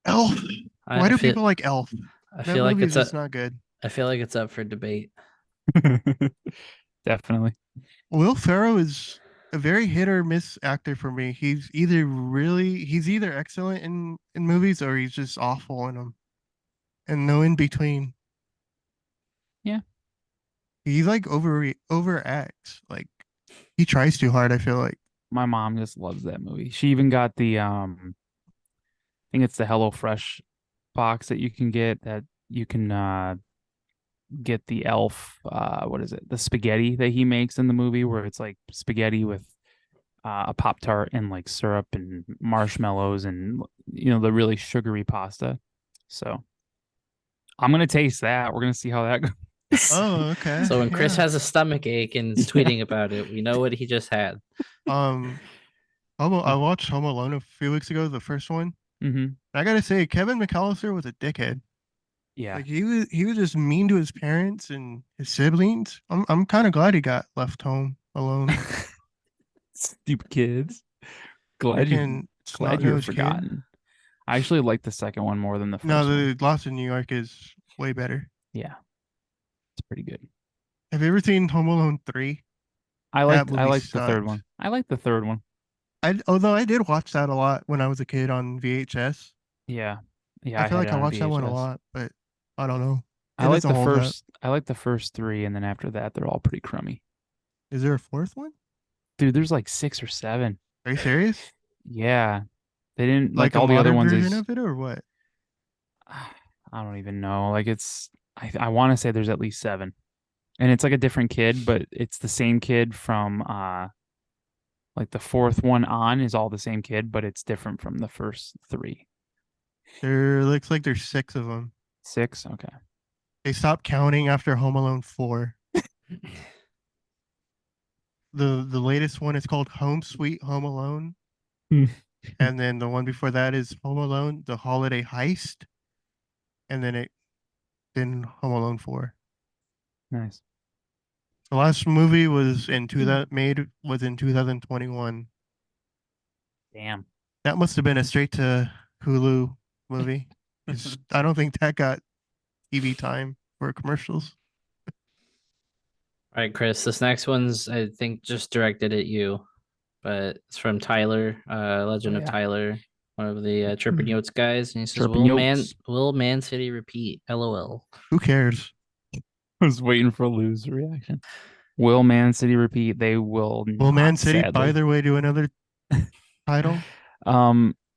Elf. Why I do feel people like Elf? I That feel like movie is it's just a not good. I feel like it's up for debate. Definitely. Will Ferrell is a very hit or miss actor for me. He's either excellent in movies or he's just awful in them, and no in between. Yeah. He like overacts. Like he tries too hard, I feel like. My mom just loves that movie. She even got the I think it's the HelloFresh box that you can get that you can get the elf what is it? The spaghetti that he makes in the movie where it's like spaghetti with a Pop Tart and like syrup and marshmallows and the really sugary pasta. So I'm gonna taste that. We're gonna see how that goes. Oh, okay. So when Chris Yeah. has a stomach ache and is tweeting about it, we know what he just had. Um I watched Home Alone a few weeks ago, the first one. Mm-hmm. I gotta say, Kevin McAllister was a dickhead. Yeah. Like he was just mean to his parents and his siblings. I'm kind of glad he got left home alone. Stupid kids. Glad you Freaking glad snot you have nosed kid. forgotten. I actually like the second one more than the No, first one. the Lost in New York is way better. Yeah, it's pretty good. Have you ever seen Home Alone 3? I That liked I movie liked the third sucked. one. I like the third one. Although I did watch that a lot when I was a kid on VHS. Yeah. Yeah, I I feel had it like I on watched that one a VHS. lot, but I don't know. I It like doesn't the hold up. first I like the first three, and then after that they're all pretty crummy. Is there a fourth one? Dude, there's like 6 or 7. Are you serious? Yeah. They didn't Like like a all the other modern ones version is of it or what? I don't even know. Like I want to say there's at least 7. And it's like a different kid, but it's the same kid from like the fourth one on is all the same kid, but it's different from the first 3. There looks like there's 6 of them. 6? Okay. They stopped counting after Home Alone 4. The latest one is called Home Sweet Home Alone. Hmm. And then the one before that is Home Alone, The Holiday Heist. And then Home Alone 4. Nice. The last movie was in 2021. Damn. That must have been a straight to Hulu movie. 'Cause I don't think that got TV time for commercials. All right, Chris, this next one's I think just directed at you, but it's from Tyler, Legend of yeah. Tyler, one of the Chirping Yotes guys, and he says, Chirping Yotes. Will Man City repeat? LOL. Who cares? I was waiting for a loose reaction. Will Man City repeat? They will Will not, Man City buy sadly. their way to another title?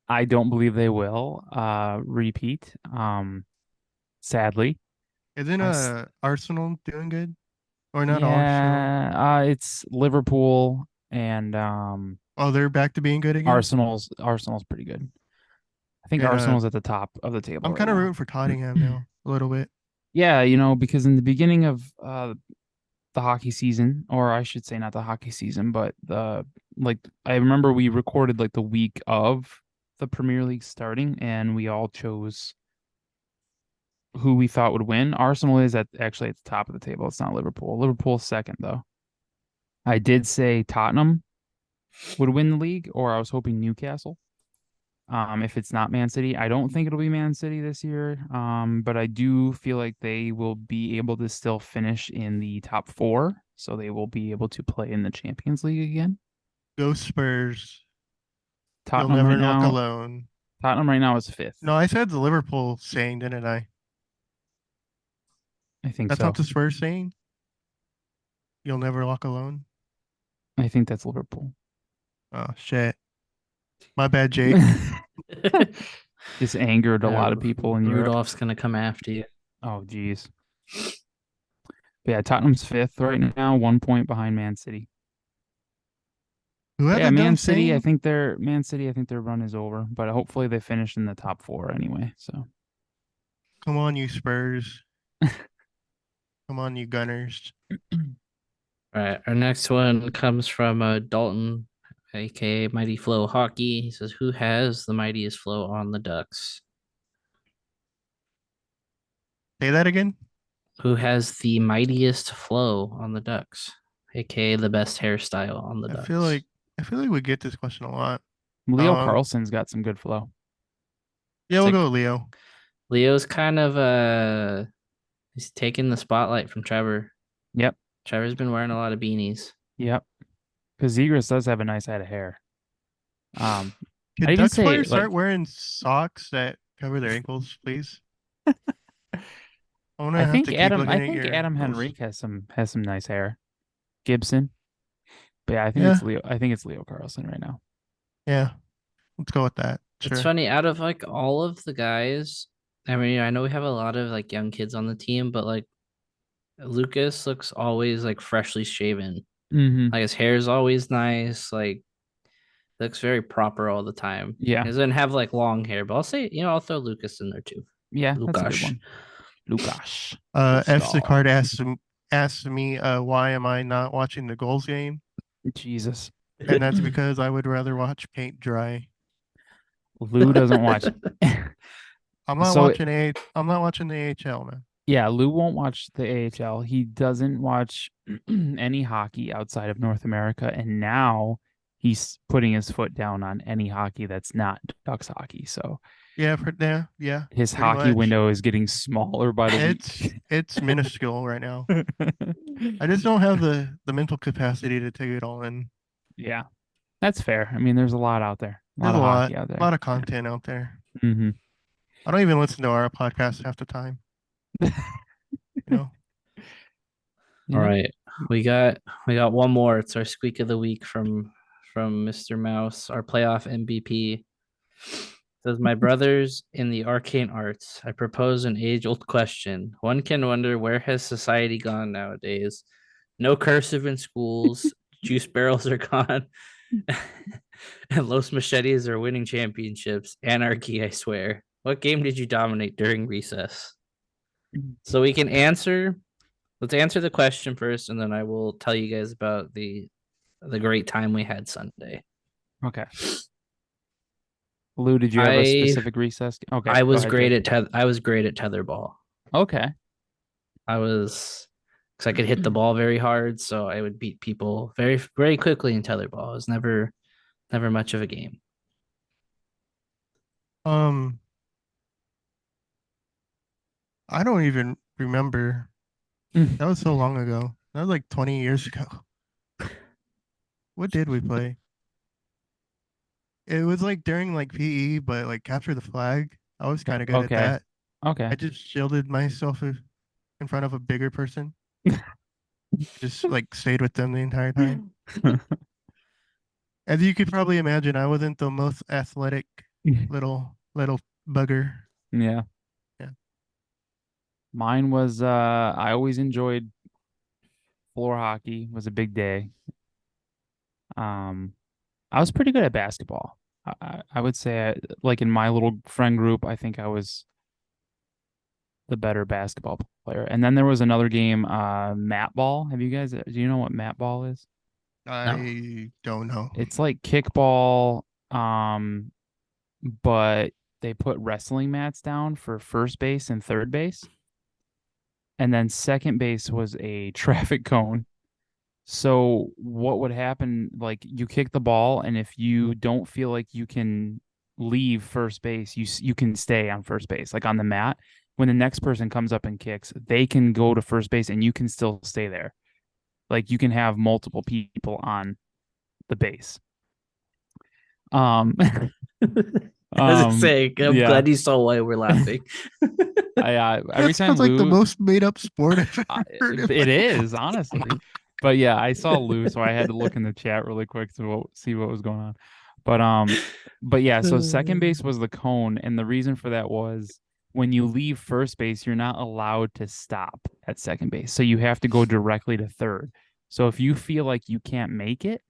I don't believe they will repeat. Sadly. Isn't Arsenal doing good? Or not Arsenal? Yeah, it's Liverpool and Oh, they're back to being good again? Arsenal's pretty good. I think And, Arsenal's at the top of the table I'm right kind of now. rooting for Tottenham now, a little bit. Yeah, because in the beginning of the hockey season, or I should say not the hockey season, but I remember we recorded like the week of the Premier League starting, and we all chose who we thought would win. Arsenal is actually at the top of the table. It's not Liverpool. Liverpool's second though. I did say Tottenham would win the league, or I was hoping Newcastle. If it's not Man City, I don't think it'll be Man City this year. But I do feel like they will be able to still finish in the top 4, so they will be able to play in the Champions League again. Go Spurs. You'll Tottenham never right walk now. alone. Tottenham right now is 5th. No, I said the Liverpool saying, didn't I? I think That's so. not the Spurs saying. You'll never walk alone. I think that's Liverpool. Oh shit. My bad, Jake. This angered a lot of Ru- people in Europe. Rudolph's gonna come after you. Oh, geez. But yeah, Tottenham's fifth right now, 1 point behind Man City. Who had Yeah, the Man dumb City. I saying? think their run is over, but hopefully they finish in the top four anyway. So Come on, you Spurs. Come on, you Gunners. All right, our next one comes from Dalton, aka Mighty Flow Hockey. He says, "Who has the mightiest flow on the Ducks? Say that again. Who has the mightiest flow on the Ducks, aka the best hairstyle on the I Ducks?" feel like we get this question a lot. Leo Um, Carlson's got some good flow. Yeah, It's we'll like go Leo. Leo's kind of he's taking the spotlight from Trevor. Yep, Trevor's been wearing a lot of beanies. yep. Because Zegras does have a nice head of hair. I'd Can even Ducks say players like start wearing socks that cover their ankles, please? I'm gonna have to keep looking I at think your Adam ankles. Henrique has some nice hair. Gibson. But yeah, Yeah, I think it's Leo Carlson right now. yeah. Let's go with that. It's Sure. funny, out of like all of the guys, I mean, I know we have a lot of like young kids on the team, but like Lucas looks always like freshly shaven. Mm-hmm. Like his hair is always nice, like looks very proper all the time. Yeah. He doesn't have like long hair, but I'll say, I'll throw Lucas in there too. Yeah, that's a good Lukash. one. Lukash. F. Lukash. Card asked me, why am I not watching the goals game? Jesus. And that's because I would rather watch paint dry. Lou doesn't watch. I'm not So- watching I'm not watching the AHL, man. Yeah, Lou won't watch the AHL. He doesn't watch any hockey outside of North America, and now he's putting his foot down on any hockey that's not Ducks hockey. So Yeah, yeah. his pretty hockey much. window is getting smaller by the It's minuscule right now. week. I just don't have the mental capacity to take it all in. Yeah, that's fair. I mean, there's a lot out there. A lot There's of a lot, hockey out there. a lot of content out there. Mm-hmm. I don't even listen to our podcast half the time. You know, All right. We got one more. It's our squeak of the week from Mr. Mouse, our playoff MVP. Says, my brothers in the arcane arts, I propose an age-old question. One can wonder, where has society gone nowadays? No cursive in schools, juice barrels are gone, and Los Machetes are winning championships. Anarchy, I swear. What game did you dominate during recess? So we can answer. Let's answer the question first, and then I will tell you guys about the great time we had Sunday. Okay. Lou, did you have a specific recess? Okay. I go was ahead, great Jake. at I was great at tetherball. Okay. I was because I could hit the ball very hard, so I would beat people very very quickly in tetherball. It was never much of a game. I don't even remember. Mm. That was so long ago. That was like 20 years ago. What did we play? It was like during like PE, but like capture the flag. I was kind of good Okay. at that. Okay. I just shielded myself in front of a bigger person. Just like stayed with them the entire time. As you could probably imagine, I wasn't the most athletic little bugger. Yeah. Yeah. Mine was I always enjoyed floor hockey. It was a big day. I was pretty good at basketball. I would say like in my little friend group, I think I was the better basketball player. And then there was another game, mat ball. Do you know what mat ball is? I don't know. It's like kickball, but they put wrestling mats down for first base and third base. And then second base was a traffic cone. So what would happen, like you kick the ball, and if you don't feel like you can leave first base, you can stay on first base, like on the mat. When the next person comes up and kicks, they can go to first base and you can still stay there. Like you can have multiple people on the base. I was saying, I'm glad you saw why we're laughing. Every That time sounds like the Lou, most made up sport I've ever heard of. it is honestly. But yeah, I saw Lou, so I had to look in the chat really quick to see what was going on. But yeah, so second base was the cone, and the reason for that was when you leave first base, you're not allowed to stop at second base. So you have to go directly to third. So if you feel like you can't make it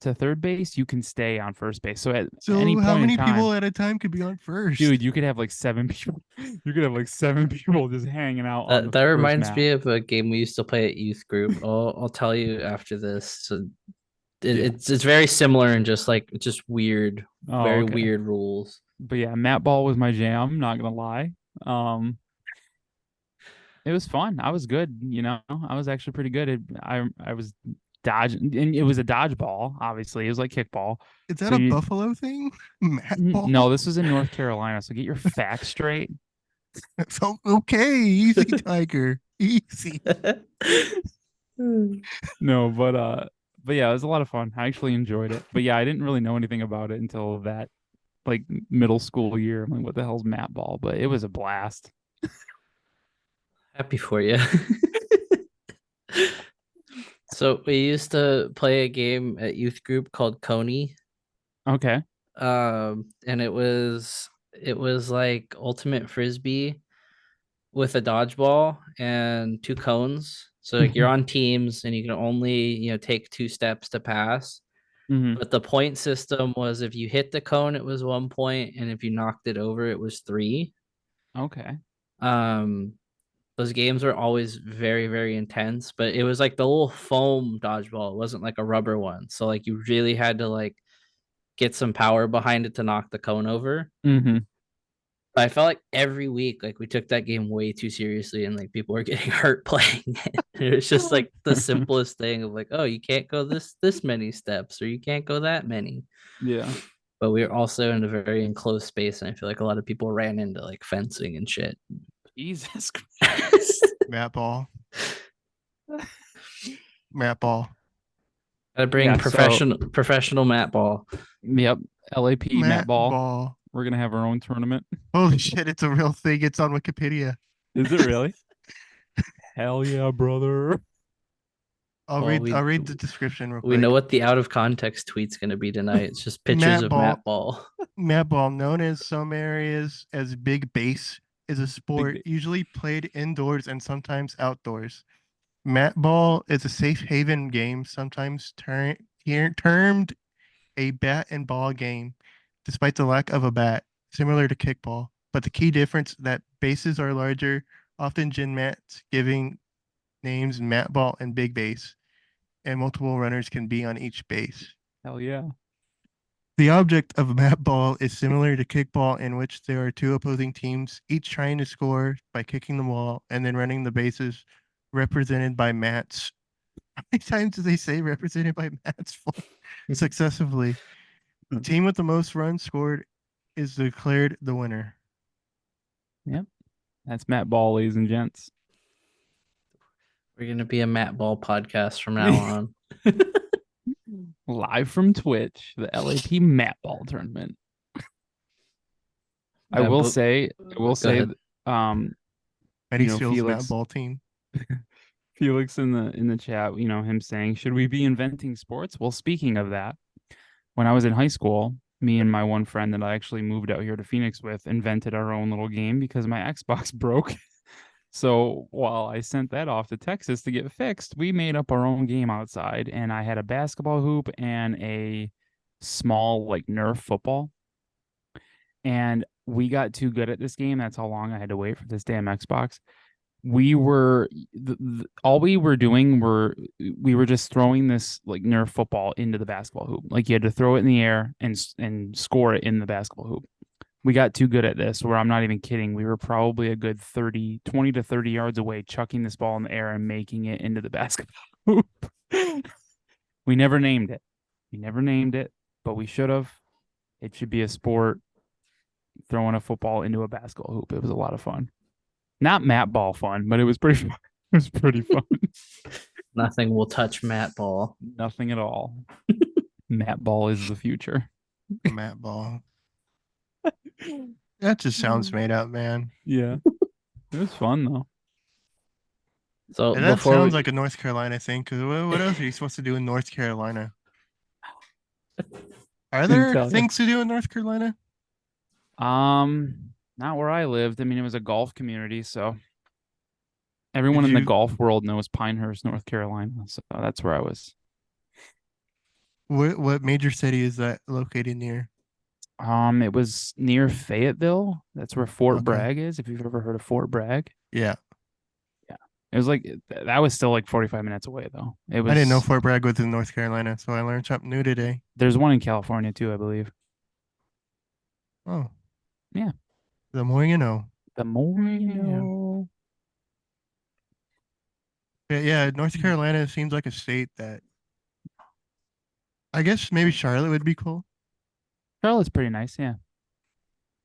to third base, you can stay on first base. So at any So how point in many time, people at a time could be on first? dude, you could have like 7 people. You could have like 7 people just hanging out on the That first reminds mat. me of a game we used to play at youth group. I'll tell you after this. So Yeah. it's very similar and just weird, Oh, very okay. weird rules. But yeah, mat ball was my jam, not gonna lie. It was fun. I was good, you know. I was actually pretty good. I was dodging, and it was a dodgeball, obviously. It was like kickball. Is that So a you Buffalo thing? Matt ball? no, this was in North Carolina, so get your facts straight. So okay, easy, Tiger. Easy. No, but yeah, it was a lot of fun. I actually enjoyed it. But yeah, I didn't really know anything about it until that like middle school year. I'm like, what the hell's mat ball? But it was a blast. Happy for you. So we used to play a game at youth group called Coney. Okay. And it was like ultimate frisbee with a dodgeball and two cones. So like you're on teams and you can only, take 2 steps to pass. Hmm. But the point system was if you hit the cone, it was 1 point, and if you knocked it over, it was three. Okay. Um, those games were always very, very intense, but it was like the little foam dodgeball. It wasn't like a rubber one. So like you really had to like get some power behind it to knock the cone over. Hmm. But I felt like every week, like we took that game way too seriously, and like people were getting hurt playing it. It was just like the simplest thing of like, oh, you can't go this many steps, or you can't go that many. Yeah. But we were also in a very enclosed space, and I feel like a lot of people ran into like fencing and shit. Jesus Matt ball. Matt ball. Gotta bring Yeah, professional mat ball. Yep. LAP mat Matt ball. ball. We're gonna have our own tournament. Holy shit, it's a real thing. It's on Wikipedia. Is it really? Hell yeah, brother. I'll Well, read I'll read the description real quick. We know what the out of context tweet's gonna be tonight. It's just pictures Mat of ball. mat ball. Mat ball, known as some areas as big base, is a sport usually played indoors and sometimes outdoors. Mat ball is a safe haven game, sometimes termed a bat and ball game, despite the lack of a bat, similar to kickball. But the key difference that bases are larger, often gym mats, giving names mat ball and big base, and multiple runners can be on each base. Hell yeah. The object of mat ball is similar to kickball, in which there are two opposing teams, each trying to score by kicking the ball and then running the bases, represented by mats. How many times do they say represented by mats for successively? The team with the most runs scored is declared the winner. Yep. That's mat ball, ladies and gents. We're gonna be a mat ball podcast from now on. Live from Twitch, the LAP mat ball tournament. I Yeah, will but- say, Go ahead. Eddie You know, Steele's Felix- mat ball team. Felix in the chat, him saying, should we be inventing sports? Well, speaking of that, when I was in high school, me and my one friend that I actually moved out here to Phoenix with invented our own little game because my Xbox broke. So while I sent that off to Texas to get fixed, we made up our own game outside, and I had a basketball hoop and a small like Nerf football. And we got too good at this game. That's how long I had to wait for this damn Xbox. We were all we were doing we were just throwing this like Nerf football into the basketball hoop. Like you had to throw it in the air and score it in the basketball hoop. We got too good at this where I'm not even kidding. We were probably a good 20 to 30 yards away, chucking this ball in the air and making it into the basketball hoop. We never named it, but we should have. It should be a sport, throwing a football into a basketball hoop. It was a lot of fun. Not mat ball fun, but it was pretty fun. It was pretty fun. Nothing will touch mat ball. Nothing at all. Mat ball is the future. Mat ball. That just sounds made up, man. Yeah. It was fun though. So And that before sounds we, like a North Carolina thing. Because what else are you supposed to do in North Carolina? Are Couldn't there tell ya. things to do in North Carolina? Not where I lived. I mean, it was a golf community, so everyone Did in the you? golf world knows Pinehurst, North Carolina. So that's where I was. What major city is that located near? It was near Fayetteville. That's where Fort Okay. Bragg is. If you've ever heard of Fort Bragg. Yeah. Yeah. It was like that was still like 45 minutes away though. It I didn't know was Fort Bragg was in North Carolina, so I learned something new today. there's one in California too, I believe. Oh, Yeah. the more you know. The more you Yeah. know. Yeah, North Mm. Carolina seems like a state that I guess maybe Charlotte would be cool Charlotte's pretty nice, yeah.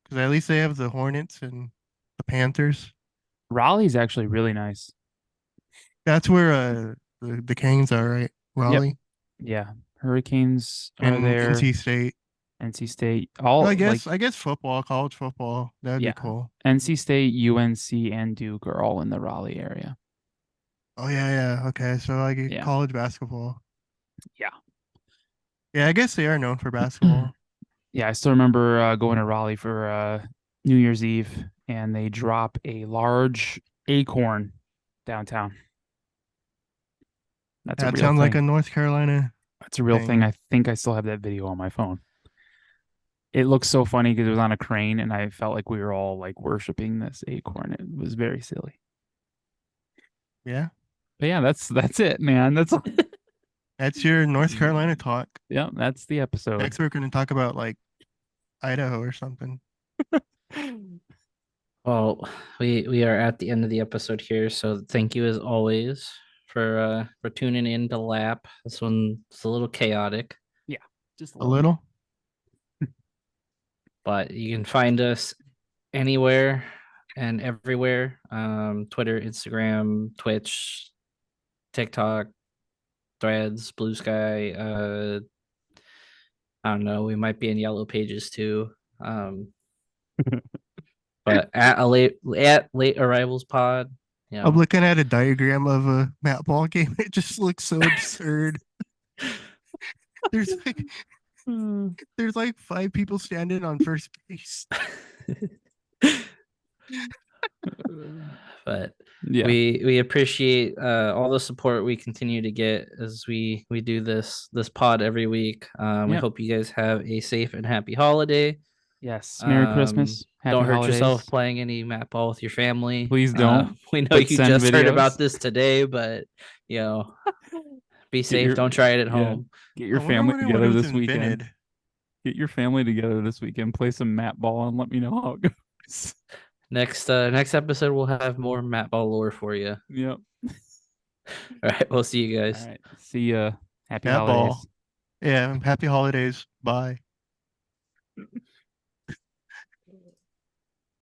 because at least they have the Hornets and the Panthers. Raleigh's actually really nice. That's where the Canes are, right? Yep. Raleigh Yeah. Hurricanes are and there. NC State. NC State. Well, All I like guess football, college football, that'd be yeah. cool. NC State, UNC, and Duke are all in the Raleigh area. Oh yeah. Okay, so like Yeah. college basketball. Yeah. Yeah, I guess they are known for basketball. Yeah, I still remember going to Raleigh for New Year's Eve, and they drop a large acorn downtown. That's a That real sounds like a thing. North Carolina That's a real thing. thing. I think I still have that video on my phone. It looks so funny because it was on a crane, and I felt like we were all like worshiping this acorn. It was very silly. Yeah, But yeah, that's it, man. That's that's your North Carolina talk. yeah, that's the episode. Next, we're going to talk about like Idaho or something. well, we are at the end of the episode here, so thank you as always for tuning in to Lap. This one's a little chaotic, Yeah, just A little. but you can find us anywhere and everywhere. Twitter, Instagram, Twitch, TikTok, Threads, Blue Sky. I don't know. We might be in Yellow Pages too. But at late arrivals pod. I'm looking at a diagram of a mat ball game. It just looks so absurd. There's like there's like 5 people standing on first base. But yeah, we appreciate all the support we continue to get as we do this pod every week. We Yep. hope you guys have a safe and happy holiday. yes. Merry Christmas. Happy Don't hurt holidays. yourself playing any mat ball with your family. Please don't, We know but you send just heard videos. about this today, but you know, be safe. your- Don't try it at yeah. home. Get your I wonder family when it together was this weekend. invented. Get your family together this weekend. Play some mat ball and let me know how it goes. Next episode we'll have more mat ball lore for you. Yep. All right, we'll see you guys. All right. See ya. Happy Mat holidays. ball. Yeah, happy holidays. Bye.